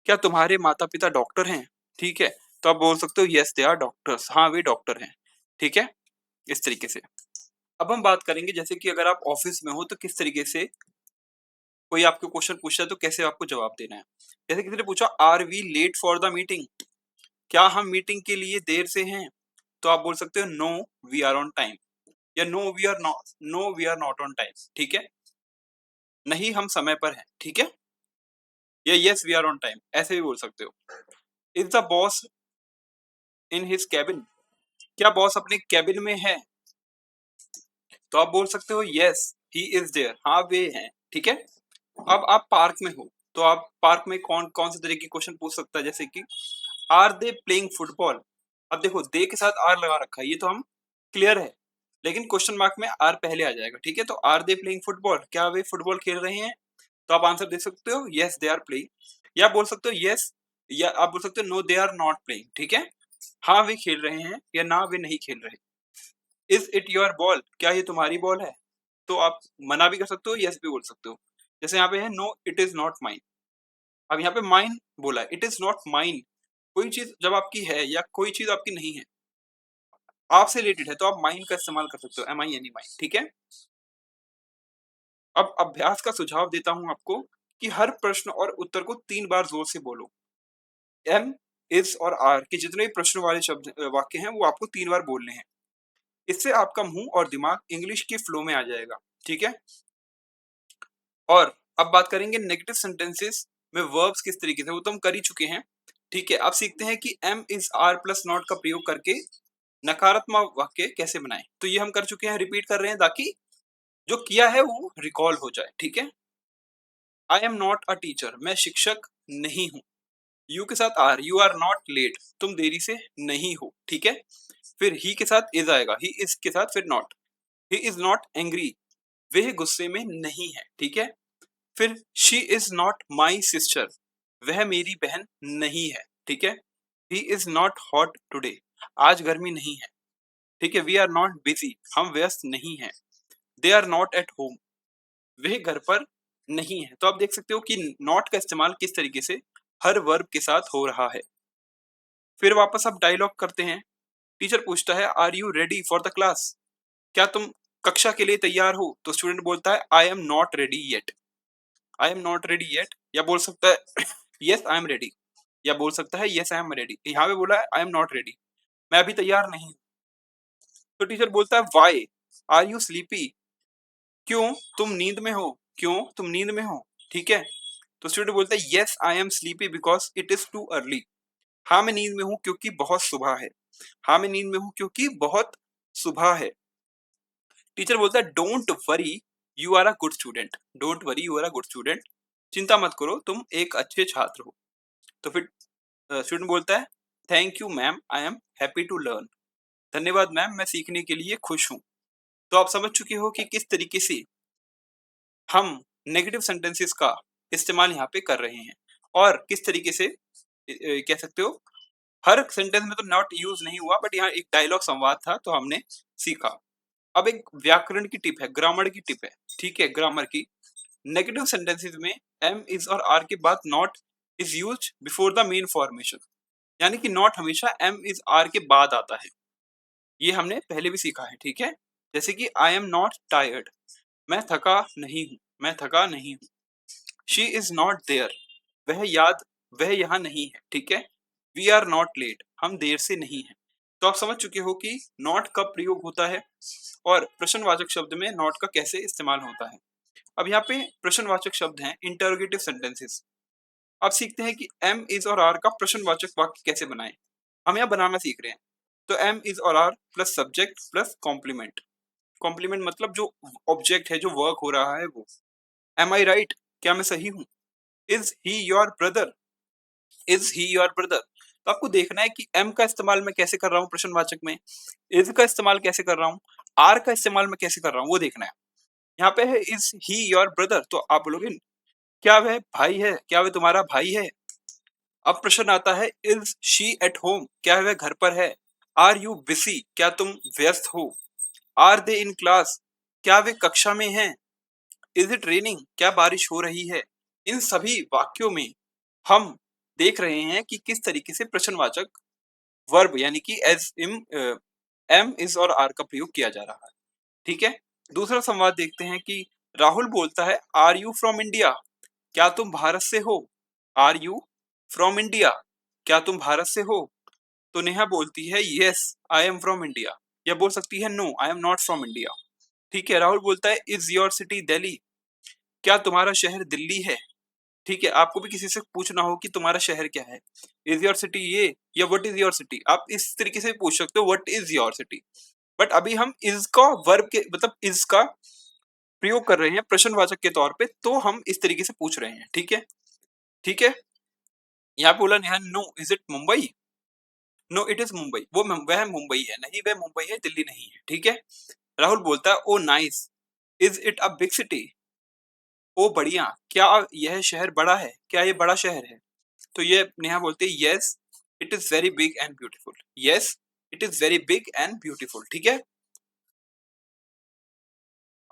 Speaker 1: क्या तुम्हारे माता पिता डॉक्टर हैं, ठीक है, तो आप बोल सकते हो यस दे आर डॉक्टर्स, हाँ वे डॉक्टर हैं। ठीक है, इस तरीके से। अब हम बात करेंगे जैसे कि अगर आप ऑफिस में हो तो किस तरीके से कोई आपको क्वेश्चन पूछता है तो कैसे आपको जवाब देना है। जैसे किसी ने पूछा are we late for the meeting, क्या हम मीटिंग के लिए देर से हैं, तो आप बोल सकते हो no we are on time, या no we are not on time. ठीक है, नहीं हम समय पर हैं। ठीक है, या yes we are on time, ऐसे भी बोल सकते हो। Is the boss in his cabin, क्या बॉस अपने कैबिन में है, तो आप बोल सकते हो यस ही इज देयर, हाँ वे हैं। ठीक है, अब आप पार्क में हो तो आप पार्क में कौन कौन से तरह के क्वेश्चन पूछ सकता है, जैसे कि आर दे प्लेइंग फुटबॉल, अब देखो दे के साथ आर लगा रखा है ये तो हम क्लियर है, लेकिन क्वेश्चन मार्क में आर पहले आ जाएगा। ठीक है, तो आर दे प्लेइंग फुटबॉल, क्या वे फुटबॉल खेल रहे हैं, तो आप आंसर दे सकते हो यस दे आर प्लेइंग, या बोल सकते हो यस, या आप बोल सकते हो no they are not playing. ठीक है, हाँ वे खेल रहे हैं या ना वे नहीं खेल रहे। इज इट योर बॉल, क्या ये तुम्हारी बॉल है, तो आप मना भी कर सकते हो यस भी बोल सकते हो। जैसे यहाँ पे है no it is not mine, अब यहाँ पे माइन बोला है, इट इज नॉट माइन, कोई चीज जब आपकी है या कोई चीज आपकी नहीं है आपसे रिलेटेड है तो आप माइन का इस्तेमाल कर सकते हो, M I N E mine. ठीक है, अब अभ्यास का सुझाव देता हूं आपको कि हर प्रश्न और उत्तर को 3 बार जोर से बोलो। एम, इज और आर के जितने भी प्रश्न वाले शब्द वाक्य हैं वो आपको 3 बार बोलने हैं, इससे आपका मुंह और दिमाग इंग्लिश के फ्लो में आ जाएगा। ठीक है, और अब बात करेंगे नेगेटिव सेंटेंसेस में वर्ब्स किस तरीके से, वो तो हम कर ही चुके हैं। ठीक है, अब सीखते हैं कि am is are plus not का प्रयोग करके नकारात्मक वाक्य कैसे बनाएं। तो ये हम कर चुके हैं, रिपीट कर रहे हैं ताकि जो किया है वो रिकॉल हो जाए। ठीक है, I am not a teacher, मैं शिक्षक नहीं हूं, यू के साथ are, you are not late, तुम देरी से नहीं हो। ठीक है, फिर ही के साथ इज आएगा, ही इज के साथ फिर not, he is not angry, वह गुस्से में नहीं है। ठीक है, फिर she is not my sister, वह मेरी बहन नहीं है। ठीक है, he is not hot today, आज गर्मी नहीं है। ठीक है, वी आर नॉट बिजी, हम व्यस्त नहीं हैं। They are not at home, वह घर पर नहीं है। तो आप देख सकते हो कि नॉट का इस्तेमाल किस तरीके से हर वर्ब के साथ हो रहा है। फिर वापस आप डायलॉग करते हैं। टीचर पूछता है are you ready for the class, क्या तुम कक्षा के लिए तैयार हो, तो स्टूडेंट बोलता है I am not ready yet, I am not ready yet, या बोल सकता है यस आई एम रेडी, या बोल सकता है यस आई एम रेडी। यहाँ पे बोला है आई एम नॉट रेडी, मैं अभी तैयार नहीं हूँ। तो टीचर बोलता है वाई आर यू स्लीपी, क्यों तुम नींद में हो, क्यों तुम नींद में हो। ठीक है, तो स्टूडेंट बोलता है yes I M sleepy because it is too early, हाँ मैं नींद में हूँ क्योंकि बहुत सुबह है। हाँ मैं नींद में हूँ क्योंकि बहुत सुबह है। टीचर बोलता है don't worry you are a good student, don't worry you are a good student, चिंता मत करो तुम एक अच्छे छात्र हो। तो फिर स्टूडेंट बोलता है thank you ma'am I am happy to learn, धन्यवाद मैम मैं सीखने के लिए खुश हूँ। तो आप समझ चुके हो कि किस तरीके से हम नेगेटिव सेंटेंसेस का इस्तेमाल यहाँ पे कर रहे हैं और किस तरीके से कह सकते हो हर सेंटेंस में तो नॉट यूज नहीं हुआ बट यहाँ एक डायलॉग संवाद था तो हमने सीखा। अब एक व्याकरण की टिप है, ग्रामर की टिप है, ठीक है, ग्रामर की। नेगेटिव सेंटेंसेस में एम इज और आर के बाद not is use before the main formation, यानी कि नॉट हमेशा एम इज आर के बाद आता है। ये हमने पहले भी सीखा है, ठीक है। जैसे कि आई एम नॉट टायर्ड, मैं थका नहीं हूँ, मैं थका नहीं हूँ। शी इज नॉट देयर, वह यहाँ नहीं है, ठीक है। वी आर नॉट लेट, हम देर से नहीं है। तो आप समझ चुके हो कि नॉट कब प्रयोग होता है और प्रश्नवाचक शब्द में नॉट का कैसे इस्तेमाल होता है। अब यहाँ पे प्रश्नवाचक शब्द हैं इंटरोगेटिव सेंटेंसेस। अब सीखते हैं कि एम इज और आर का प्रश्नवाचक वाक्य कैसे बनाएं। हम यहाँ बनाना सीख रहे हैं। तो एम इज और are plus subject plus complement. Complement मतलब जो ऑब्जेक्ट है, जो वर्क हो रहा है वो। एम आई राइट, क्या मैं सही हूँ। Is he your brother, is he your brother. तो आपको देखना है कि एम का इस्तेमाल मैं कैसे कर रहा हूँ प्रश्नवाचक में, इज का इस्तेमाल कैसे कर रहा हूँ, आर का इस्तेमाल मैं कैसे कर रहा हूँ, वो देखना है। यहाँ पे है इज ही योर ब्रदर, तो आप बोलोगे क्या वह भाई है, क्या वह तुम्हारा भाई है। अब प्रश्न आता है इज शी एट होम, क्या वह घर पर है। आर यू बिजी, क्या तुम व्यस्त हो। आर दे इन क्लास, क्या वे कक्षा में हैं। इज इट रेनिंग, क्या बारिश हो रही है। इन सभी वाक्यों में हम देख रहे हैं कि किस तरीके से प्रश्नवाचक वर्ब यानी कि एज इम एम इज और आर का प्रयोग किया जा रहा है, ठीक है। दूसरा संवाद देखते हैं कि राहुल बोलता है आर यू फ्रॉम इंडिया, क्या तुम भारत से हो। आर यू फ्रॉम इंडिया, क्या तुम भारत से हो। तो नेहा बोलती है yes I am from India, या बोल सकती है no I am not from India, ठीक है। राहुल बोलता है इज योर सिटी दिल्ली, क्या तुम्हारा शहर दिल्ली है, ठीक है। आपको भी किसी से पूछना हो कि तुम्हारा शहर क्या है, इज योर सिटी ये, या व्हाट इज योर सिटी, आप इस तरीके से पूछ सकते हो what is your city. But अभी हम इज का वर्ब के मतलब इज का प्रयोग कर रहे हैं प्रश्नवाचक के तौर पे, तो हम इस तरीके से पूछ रहे हैं, ठीक है, ठीक है। यहाँ पे बोला Neha no is it Mumbai, no it is Mumbai, वह मुंबई है, नहीं वह मुंबई है, दिल्ली नहीं है, ठीक है। राहुल बोलता है oh nice is it a big city, oh बढ़िया, क्या यह शहर बड़ा है, क्या ये बड़ा शहर है। तो ये नेहा बोलती है yes it is very big and beautiful, yes it is very big and beautiful, ठीक है।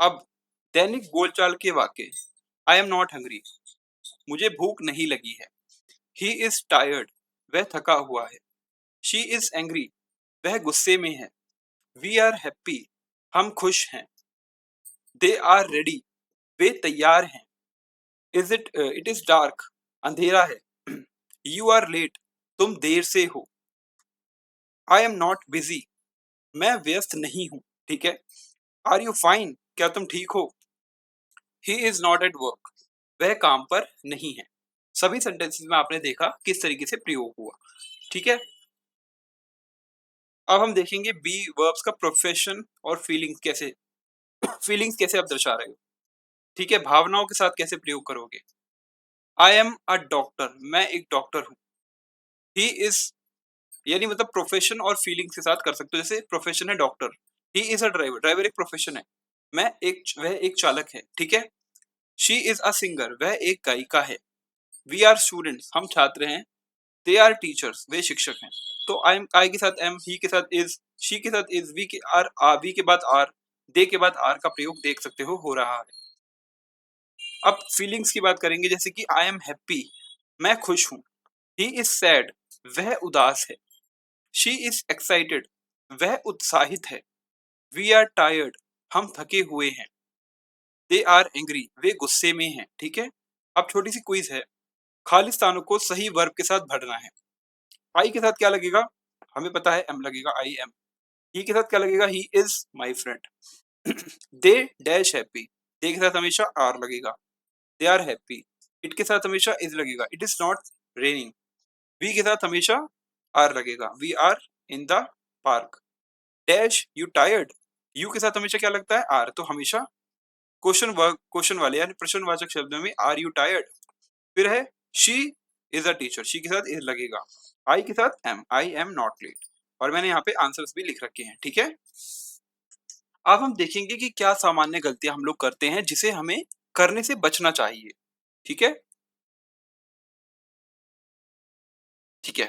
Speaker 1: अब दैनिक बोलचाल के वाक्य, आई एम नॉट हंग्री, मुझे भूख नहीं लगी है। ही इज टायर्ड, वह थका हुआ है। शी इज एंग्री, वह गुस्से में है। वी आर हैप्पी, हम खुश हैं। दे आर रेडी, वे तैयार हैं। Is it it is dark, अंधेरा है। यू आर लेट, तुम देर से हो। आई एम नॉट बिजी, मैं व्यस्त नहीं हूँ, ठीक है। आर यू फाइन, क्या तुम ठीक हो। He is not at work, वह काम पर नहीं है। सभी सेंटेंसेस में आपने देखा किस तरीके से प्रयोग हुआ, ठीक है। अब हम देखेंगे बी वर्ब्स का प्रोफेशन और फीलिंग्स कैसे आप दर्शा रहे हो, ठीक है, भावनाओं के साथ कैसे प्रयोग करोगे। आई एम अ डॉक्टर, मैं एक डॉक्टर हूँ। ही इज यानी मतलब प्रोफेशन और फीलिंग्स के साथ कर सकते हो, जैसे प्रोफेशन है doctor, he is a driver, driver एक प्रोफेशन है। वह एक चालक है, ठीक है। शी इज अ सिंगर, वह एक गायिका है। वी आर स्टूडेंट्स, हम छात्र हैं। दे आर टीचर्स, वे शिक्षक हैं। तो आई के साथ एम, ही के साथ इज, शी के साथ इज, वी के बाद आर, दे के बाद आर का प्रयोग देख सकते हो रहा है। अब फीलिंग्स की बात करेंगे, जैसे कि आई एम हैप्पी, मैं खुश हूँ। ही इज सैड, वह उदास है। शी इज एक्साइटेड, वह उत्साहित है। वी आर टायर्ड, हम थके हुए हैं। दे आर एंग्री, वे गुस्से में हैं, ठीक है। अब छोटी सी क्विज है, खाली स्थानों को सही वर्ब के साथ भरना है। आई के साथ क्या लगेगा, हमें पता है एम लगेगा, आई एम। ही के साथ क्या लगेगा, he is my friend. They dash happy, they के साथ हमेशा आर लगेगा, दे आर हैप्पी। इट के साथ हमेशा इज लगेगा, it is not raining. We के साथ हमेशा आर लगेगा, we are in the park. Dash you tired, you के साथ हमेशा क्या लगता है, आर, तो हमेशा क्वेश्चन वाले यानी प्रश्नवाचक शब्दों में आर यू टायर्ड। फिर है she is a teacher, she के साथ इज लगेगा, आई के साथ am, I am not late. और मैंने यहाँ पे आंसर्स भी लिख रखे हैं, ठीक है। अब हम देखेंगे कि क्या सामान्य गलतियां हम लोग करते हैं जिसे हमें करने से बचना चाहिए, ठीक है। ठीक है,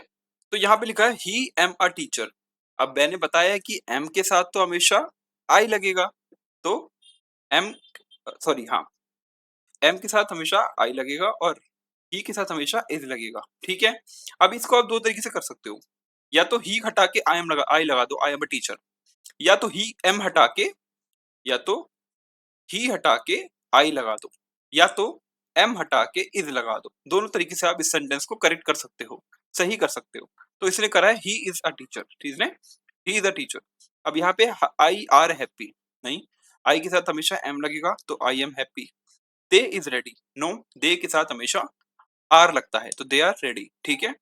Speaker 1: तो यहाँ पे लिखा है ही एम अ टीचर। अब मैंने बताया कि एम के साथ तो हमेशा आई लगेगा, तो एम, सॉरी हाँ, एम के साथ हमेशा आई लगेगा और ही के साथ हमेशा इज लगेगा, ठीक है। अब इसको आप दो तरीके से कर सकते हो, या तो ही हटा के आई लगा दो, आई एम अ टीचर, या तो ही एम हटा के, या तो ही हटा के आई लगा दो, या तो एम हटा के इज लगा दो। दोनों तरीके से आप इस सेंटेंस को करेक्ट कर सकते हो, सही कर सकते हो। तो इसने करा है ही इज अ टीचर, ठीक है, ही इज अ टीचर। अब यहाँ पे आई आर हैप्पी, नहीं, आई के साथ हमेशा एम लगेगा, तो I am happy. They is ready, no, they के साथ हमेशा आर लगता है, तो दे आर रेडी, ठीक है।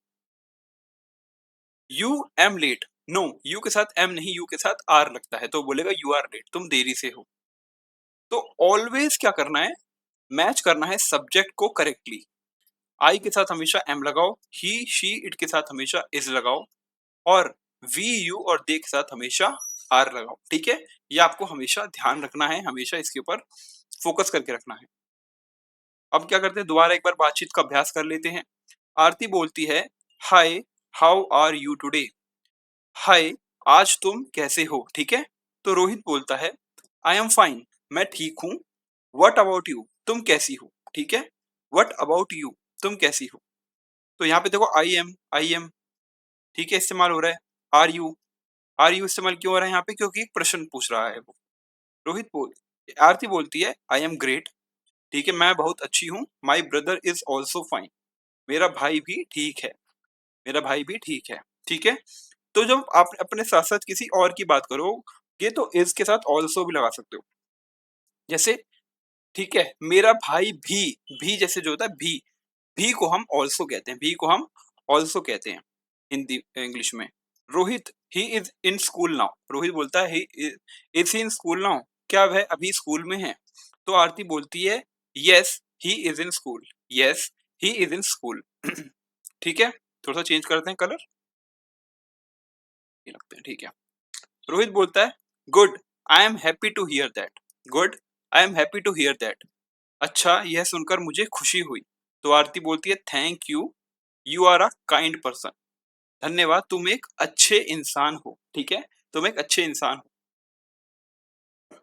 Speaker 1: You am late, no, you के साथ एम नहीं, यू के साथ आर लगता है, तो बोलेगा यू आर लेट, तुम देरी से हो। तो ऑलवेज क्या करना है, मैच करना है सब्जेक्ट को करेक्टली। आई के साथ हमेशा एम लगाओ, ही शी इट के साथ हमेशा इज लगाओ, और वी यू और दे के साथ हमेशा आर लगाओ, ठीक है। ये आपको हमेशा ध्यान रखना है, हमेशा इसके ऊपर फोकस करके रखना है। अब क्या करते हैं, दोबारा एक बार बातचीत का अभ्यास कर लेते हैं। आरती बोलती है हाय, हाउ आर यू टुडे, हाय, आज तुम कैसे हो, ठीक है। तो रोहित बोलता है आई एम फाइन, मैं ठीक हूँ। व्हाट अबाउट यू, तुम कैसी हो, ठीक है। व्हाट अबाउट यू, तुम कैसी हो। तो यहाँ पे देखो आई एम, ठीक है, इस्तेमाल हो रहा है। आर यू इस्तेमाल क्यों हो रहा है यहाँ पे, क्योंकि एक प्रश्न पूछ रहा है वो। रोहित बोल आरती बोलती है आई एम ग्रेट, ठीक है, मैं बहुत अच्छी हूँ। My brother is also fine, मेरा भाई भी ठीक है, मेरा भाई भी ठीक है, ठीक है। तो जब आप अपने साथ साथ किसी और की बात करोगे तो इज के साथ ऑल्सो भी लगा सकते हो, जैसे, ठीक है, मेरा भाई भी जैसे जो होता है भी को हम ऑल्सो कहते हैं, भी को हम ऑल्सो कहते हैं हिंदी इंग्लिश में। Rohit he is in school now, Rohit बोलता है is he in school now, क्या वह अभी स्कूल में है। तो आरती बोलती है yes he is in school, yes he is in school. ठीक है, थोड़ा सा चेंज करते हैं कलर, ये लगते हैं, ठीक है। रोहित बोलता है good, I am happy to hear that, good, I am happy to hear that, अच्छा यह सुनकर मुझे खुशी हुई। तो आरती बोलती है thank you, you are a kind person, धन्यवाद, तुम एक अच्छे इंसान हो, ठीक है, तुम एक अच्छे इंसान हो।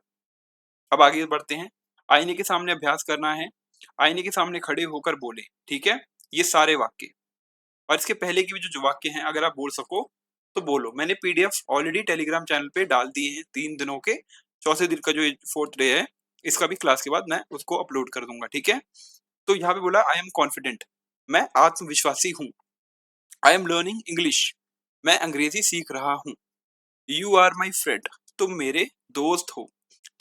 Speaker 1: अब आगे बढ़ते हैं, आईने के सामने अभ्यास करना है। आईने के सामने खड़े होकर बोले, ठीक है, ये सारे वाक्य और इसके पहले की भी जो वाक्य हैं अगर आप बोल सको तो बोलो। मैंने पीडीएफ ऑलरेडी टेलीग्राम चैनल पे डाल दिए हैं 3 दिनों के, चौथे दिन का जो 4th डे है इसका भी क्लास के बाद मैं उसको अपलोड कर दूंगा, ठीक है। तो यहाँ पे बोला आई एम कॉन्फिडेंट, मैं आत्मविश्वासी हूँ। आई एम लर्निंग इंग्लिश, मैं अंग्रेजी सीख रहा हूँ। यू आर माई फ्रेंड, तुम मेरे दोस्त हो,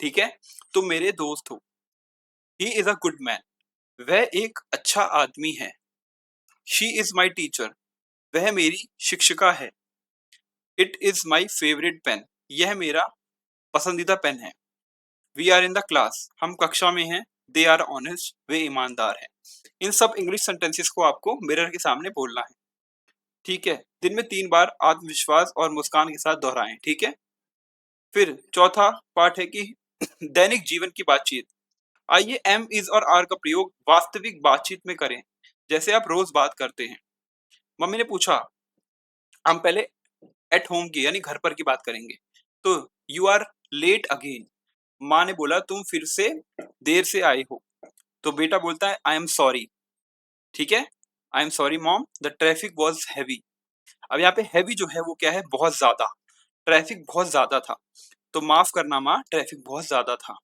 Speaker 1: ठीक है, तुम मेरे दोस्त हो। He is a good man, वह एक अच्छा आदमी है। शी इज माई टीचर, वह मेरी शिक्षिका है। It is my favourite pen, यह मेरा पसंदीदा पेन है। We are in the class, हम कक्षा में हैं। दे आर ऑनेस्ट, वे ईमानदार हैं। इन सब इंग्लिश सेंटेंसेस को आपको मिरर के सामने बोलना है, ठीक है। दिन में 3 बार आत्मविश्वास और मुस्कान के साथ दोहराएं, ठीक है। फिर चौथा पार्ट है कि दैनिक जीवन की बातचीत। आइए एम इज और आर का प्रयोग वास्तविक बातचीत में करें, जैसे आप रोज बात करते हैं। मम्मी ने पूछा, हम पहले एट होम की यानी घर पर की बात करेंगे, तो यू आर लेट अगेन, माँ ने बोला तुम फिर से देर से आए हो, तो बेटा बोलता है आई एम सॉरी, ठीक है, I am sorry mom, the traffic was heavy. अब यहाँ पे हैवी जो है वो क्या है, बहुत ज्यादा, ट्रैफिक बहुत ज्यादा था, तो माफ करना माँ, ट्रैफिक बहुत ज्यादा था।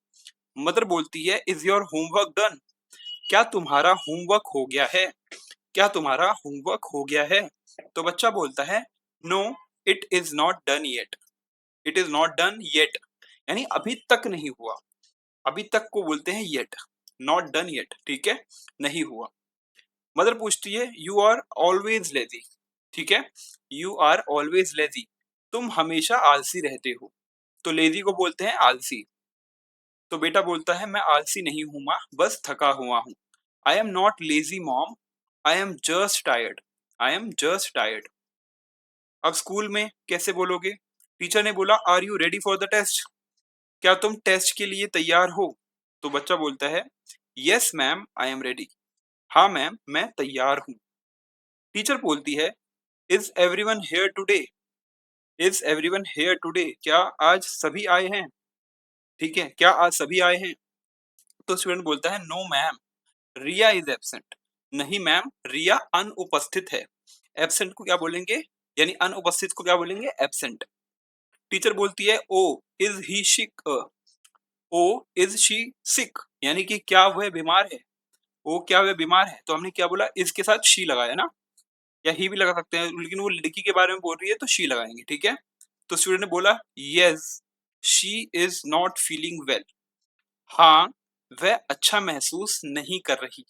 Speaker 1: मदर बोलती है इज योर होमवर्क डन, क्या तुम्हारा होमवर्क हो गया है, क्या तुम्हारा होमवर्क हो गया है। तो बच्चा बोलता है no it is not done yet, it is not done yet, यानी अभी तक नहीं हुआ, अभी तक को बोलते हैं येट, नॉट डन येट, ठीक है, नहीं हुआ। मदर पूछती है यू आर ऑलवेज लेजी, ठीक है, यू आर ऑलवेज लेजी, तुम हमेशा आलसी रहते हो। तो लेज़ी को बोलते हैं आलसी। तो बेटा बोलता है मैं आलसी नहीं हूँ माँ, बस थका हुआ हूँ। I am not lazy mom, I am just tired. I am just tired. अब स्कूल में कैसे बोलोगे? टीचर ने बोला are you ready for the test? क्या तुम टेस्ट के लिए तैयार हो? तो बच्चा बोलता है yes ma'am I am ready. हाँ मैम मैं तैयार हूँ। टीचर बोलती है is everyone here today? Is everyone here today? क्या आज सभी आए हैं? ठीक है, क्या आज सभी आए हैं? तो स्टूडेंट बोलता है no ma'am, Riya is absent. नहीं मैम, रिया अनुपस्थित है। एब्सेंट को क्या बोलेंगे? यानी अनुपस्थित को क्या बोलेंगे? एब्सेंट। टीचर बोलती है oh is he sick? Oh is she sick? यानी कि क्या वह बीमार है? ओ क्या वह बीमार है? तो हमने क्या बोला? इस के साथ शी लगाया ना, या ही भी लगा सकते हैं, लेकिन वो लड़की के बारे में बोल रही है तो शी लगाएंगे। ठीक है, तो स्टूडेंट ने बोला yes she is not feeling well. हाँ वह अच्छा महसूस नहीं कर रही।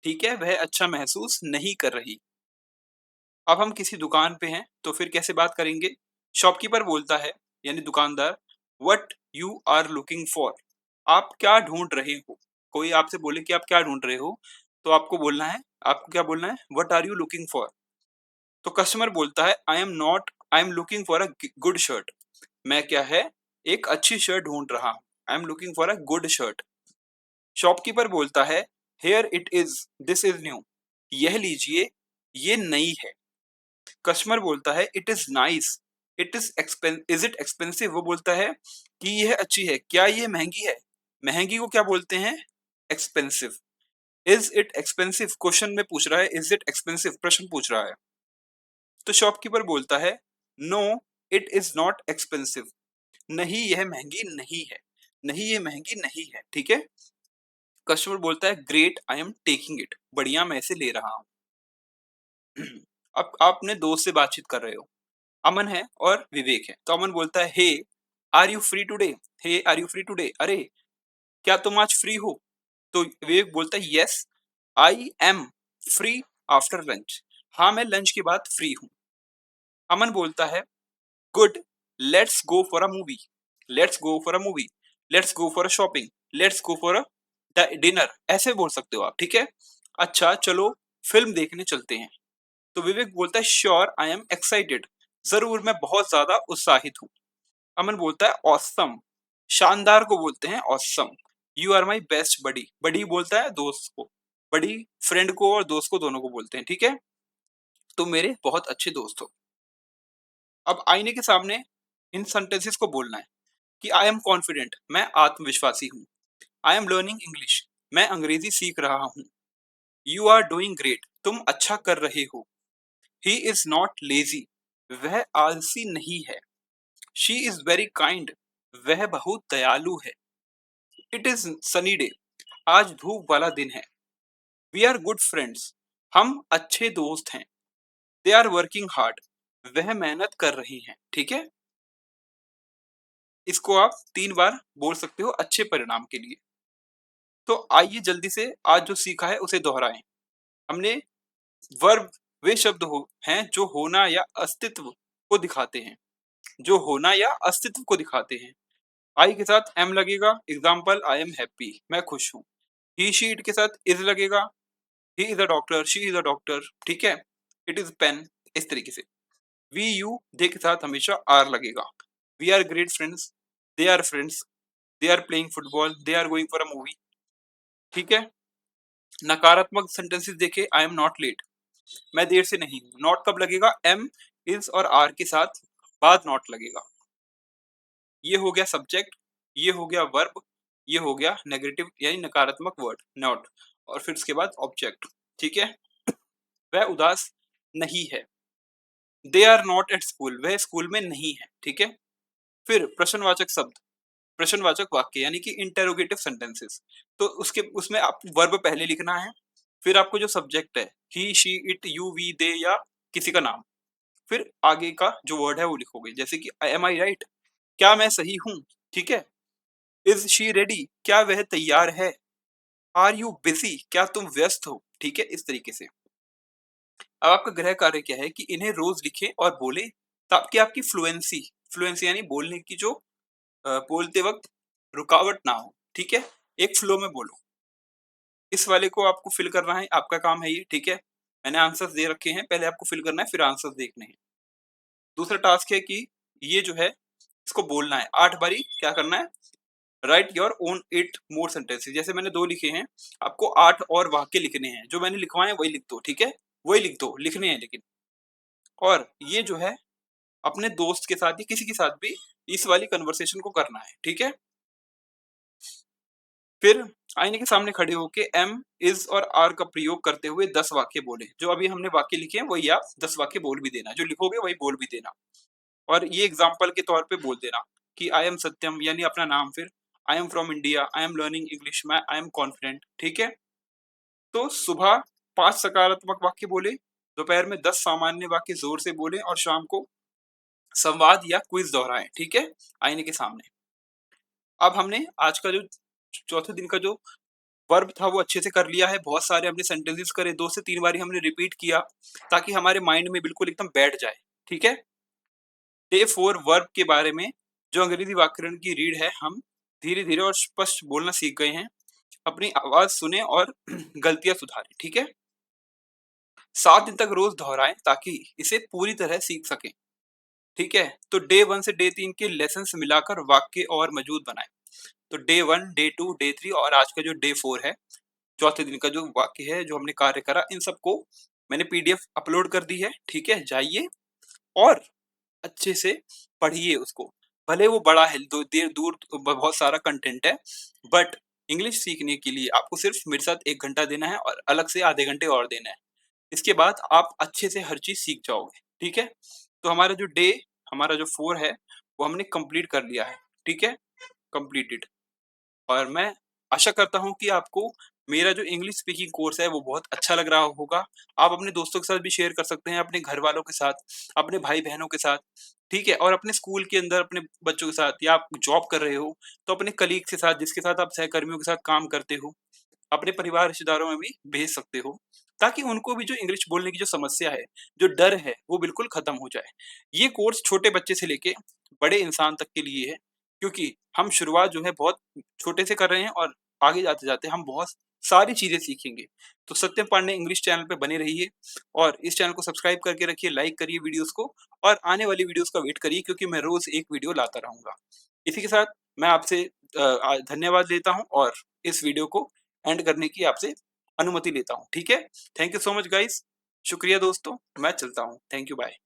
Speaker 1: ठीक है, वह अच्छा महसूस नहीं कर रही। अब हम किसी दुकान पे हैं तो फिर कैसे बात करेंगे? शॉपकीपर बोलता है यानी दुकानदार what you are looking for? आप क्या ढूंढ रहे हो? कोई आपसे बोले कि आप क्या ढूंढ रहे हो, तो आपको बोलना है, आपको क्या बोलना है? What are you looking for? तो कस्टमर बोलता है I am looking for a good shirt. मैं क्या है? एक अच्छी शर्ट ढूंढ रहा हूँ। I am looking for a good shirt. Shopkeeper बोलता है here it is, this is new. यह लीजिए, ये नई है। कस्टमर बोलता है it is nice, is it expensive? वो बोलता है कि यह अच्छी है, क्या ये महंगी है? महंगी को क्या बोलते हैं? Expensive. Is it expensive question में पूछ रहा है, इज इट एक्सपेंसिव प्रश्न पूछ रहा है। तो शॉपकीपर बोलता है no it is not expensive. नहीं यह महंगी नहीं है, नहीं ये महंगी नहीं है। ठीक है, कस्टमर बोलता है great I am taking it. बढ़िया, मैं इसे ले रहा हूँ। अब आप अपने दोस्त से बातचीत कर रहे हो, अमन है और विवेक है। तो अमन बोलता है hey are you free today? Hey are you free today? अरे क्या तुम आज फ्री हो? तो विवेक बोलता है yes I M free after lunch. हाँ मैं लंच के बाद फ्री हूँ। अमन बोलता है good let's go for a movie. Let's go for a movie, let's go for a shopping, let's go for a dinner, ऐसे बोल सकते हो आप। ठीक है, अच्छा चलो फिल्म देखने चलते हैं। तो विवेक बोलता है श्योर आई एम एक्साइटेड। जरूर, मैं बहुत ज्यादा उत्साहित हूँ। अमन बोलता है ऑसम। शानदार को बोलते हैं awesome. You are my best buddy. Buddy बोलता है दोस्त को, बडी फ्रेंड को और दोस्त को दोनों को बोलते हैं। ठीक है, तुम मेरे बहुत अच्छे दोस्त हो। अब आईने के सामने इन सेंटेंसेस को बोलना है कि आई एम कॉन्फिडेंट, मैं आत्मविश्वासी हूँ। आई एम लर्निंग इंग्लिश, मैं अंग्रेजी सीख रहा हूँ। यू आर डूइंग ग्रेट, तुम अच्छा कर रहे हो। ही इज नॉट लेजी, वह आलसी नहीं है। शी इज वेरी काइंड, वह बहुत दयालु है। इट इज सनी डे, आज धूप वाला दिन है। वी आर गुड फ्रेंड्स, हम अच्छे दोस्त हैं। दे आर वर्किंग हार्ड, वह मेहनत कर रही हैं। ठीक है, इसको आप 3 बार बोल सकते हो अच्छे परिणाम के लिए। तो आइए जल्दी से आज जो सीखा है उसे दोहराएं। हमने वर्ब वे शब्द हो हैं जो होना या अस्तित्व को दिखाते हैं, जो होना या अस्तित्व को दिखाते हैं। आई के साथ एम लगेगा, एग्जाम्पल आई एम हैप्पी, मैं खुश हूँ। ही शी इट के साथ इज लगेगा, he is a doctor, she is a doctor. ठीक है, इट इज पेन, इस तरीके से। वी यू दे के साथ हमेशा आर लगेगा। We are great friends, they are friends, they are playing football, they are going for a movie. ठीक है, नकारात्मक सेंटेंसेस देखे आई एम नॉट लेट, मैं देर से नहीं हूँ। नॉट कब लगेगा? एम, इज और आर के साथ बाद नॉट लगेगा। ये हो गया सब्जेक्ट, ये हो गया वर्ब, ये हो गया नेगेटिव यानी नकारात्मक वर्ड नॉट, और फिर उसके बाद ऑब्जेक्ट। ठीक है, वह उदास नहीं है। They are not at school, वह स्कूल में नहीं है। ठीक है, फिर प्रश्नवाचक शब्द, प्रश्नवाचक वाक्य यानी कि इंटेरोगेटिव सेंटेंसेस। तो उसके उसमें आपको वर्ब पहले लिखना है, फिर आपको जो सब्जेक्ट है ही शी इट यू वी दे या किसी का नाम, फिर आगे का जो वर्ड है वो लिखोगे। जैसे कि एम आई राइट, क्या मैं सही हूँ? ठीक है, इज शी रेडी, क्या वह तैयार है? आर यू बिजी, क्या तुम व्यस्त हो? ठीक है, इस तरीके से। अब आपका गृह कार्य क्या है कि इन्हें रोज लिखें और बोलें ताकि आपकी फ्लुएंसी यानी बोलने की जो बोलते वक़्त रुकावट ना हो, ठीक है? एक फ्लो में बोलो। इस वाले को आपको फिल करना है, आपका काम है ये, ठीक है? मैंने आंसर्स दे रखे हैं, पहले आपको फिल करना है, फिर आंसर्स देखने हैं। दूसरा टास्क है कि ये जो है, इसको बोलना है। 8 बारी क्या करना है? Right your own 8 more sentences. जैसे मैंने 2 लिखे हैं, आपको 8 और वाक्य लिखने हैं। जो मैंने लिखवाए हैं, वही लिख दो, ठीक है? वही लिख दो, लिखने हैं लेकिन। और ये जो है, अपने दोस्त के साथ या किसी के साथ भी इस वाली कन्वर्सेशन को करना है, ठीक है? फिर आईने के सामने खड़े होके एम, इज़ और आर का प्रयोग करते हुए 10 वाक्य बोलें। जो अभी हमने वाक्य लिखे हैं, वही आप 10 वाक्य बोल भी देना। जो लिखोगे, वही बोल भी देना। और ये एग्ज़ाम्पल के तौर पे बोल देना कि आई एम सत्यम, यानी अपना नाम, फिर आई am from India, I am learning English, मैं आई एम कॉन्फिडेंट, ठीक है? तो सुबह 5 सकारात्मक वाक्य बोले, दोपहर में 10 सामान्य वाक्य ज़ोर से बोले और शाम को संवाद या क्विज़ दोहराएँ, ठीक है? आईने के सामने। अब हमने आज का जो चौथे दिन का जो वर्ब था, वो अच्छे से कर लिया है। बहुत सारे हमने सेंटेंसेस करे, 2 से 3 बारी हमने रिपीट किया, ताकि हमारे माइंड में बिल्कुल एकदम बैठ जाए, ठीक है? डे 4 वर्ब के बारे में जो अंग्रेजी व्याकरण की रीड है, हम धीरे-धीरे और स्पष्ट बोलना सीख गए हैं। अपनी आवाज़ सुनें और गलतियाँ सुधारें, ठीक है? 7 दिन तक रोज़ दोहराएँ ताकि इसे पूरी तरह सीख सकें, ठीक है? तो डे 1 से डे 3 के लेसन्स मिलाकर वाक्य और मजबूत बनाएँ। तो डे 1, डे 2, डे 3 और आज का जो डे 4 है, चौथे दिन का जो वाक्य है, जो हमने कार्य करा, इन सबको मैंने पीडीएफ अपलोड कर दी है, ठीक है? जाइए और अच्छे से पढ़िए उसको। भले वो बड़ा है, दो देर दूर बहुत सारा कंटेंट है, बट इंग्लिश सीखने के लिए आपको सिर्फ मेरे साथ 1 घंटा देना है और अलग से आधे घंटे और देना है। इसके बाद आप अच्छे से हर चीज़ सीख जाओगे, ठीक है? तो हमारा जो 4 है, वो हमने कंप्लीट कर लिया है, ठीक है? कंप्लीटेड। और मैं आशा करता हूँ कि आपको मेरा जो इंग्लिश स्पीकिंग कोर्स है, वो बहुत अच्छा लग रहा होगा। आप अपने दोस्तों के साथ भी शेयर कर सकते हैं, अपने घरवालों के साथ, अपने भाई-बहनों के साथ, ठीक है? और अपने स्कूल के अंदर अपने बच्चों के साथ, या आप जॉब कर रहे हो, तो अपने कलीग के साथ, जिसके साथ आप सहकर्मियों के साथ काम करते हो, अपने परिवार रिश्तेदारों में भी भेज सकते हो, ताकि उनको भी जो इंग्लिश बोलने की जो समस्या है, जो डर है, वो बिल्कुल खत्म हो जाए। ये कोर्स छोटे बच्चे से लेके बड़े इंसान तक के लिए है, क्योंकि हम शुरुआत जो है बहुत छोटे से कर रहे हैं और आगे जाते-जाते हम बहुत सारी चीज़ें सीखेंगे। तो सत्यम पांडे इंग्लिश चैनल पे बने रहिए और इस चैनल को सब्सक्राइब करके रखिए, लाइक करिए वीडियोज़ को और आने वाली वीडियोज़ का वेट करिए, क्योंकि मैं रोज़ एक वीडियो लाता रहूँगा। इसी के साथ मैं आपसे धन्यवाद देता हूँ और इस वीडियो को एंड करने की आपसे अनुमति लेता हूँ, ठीक है? Thank you so much guys. शुक्रिया दोस्तों, मैं चलता हूँ। Thank you, bye.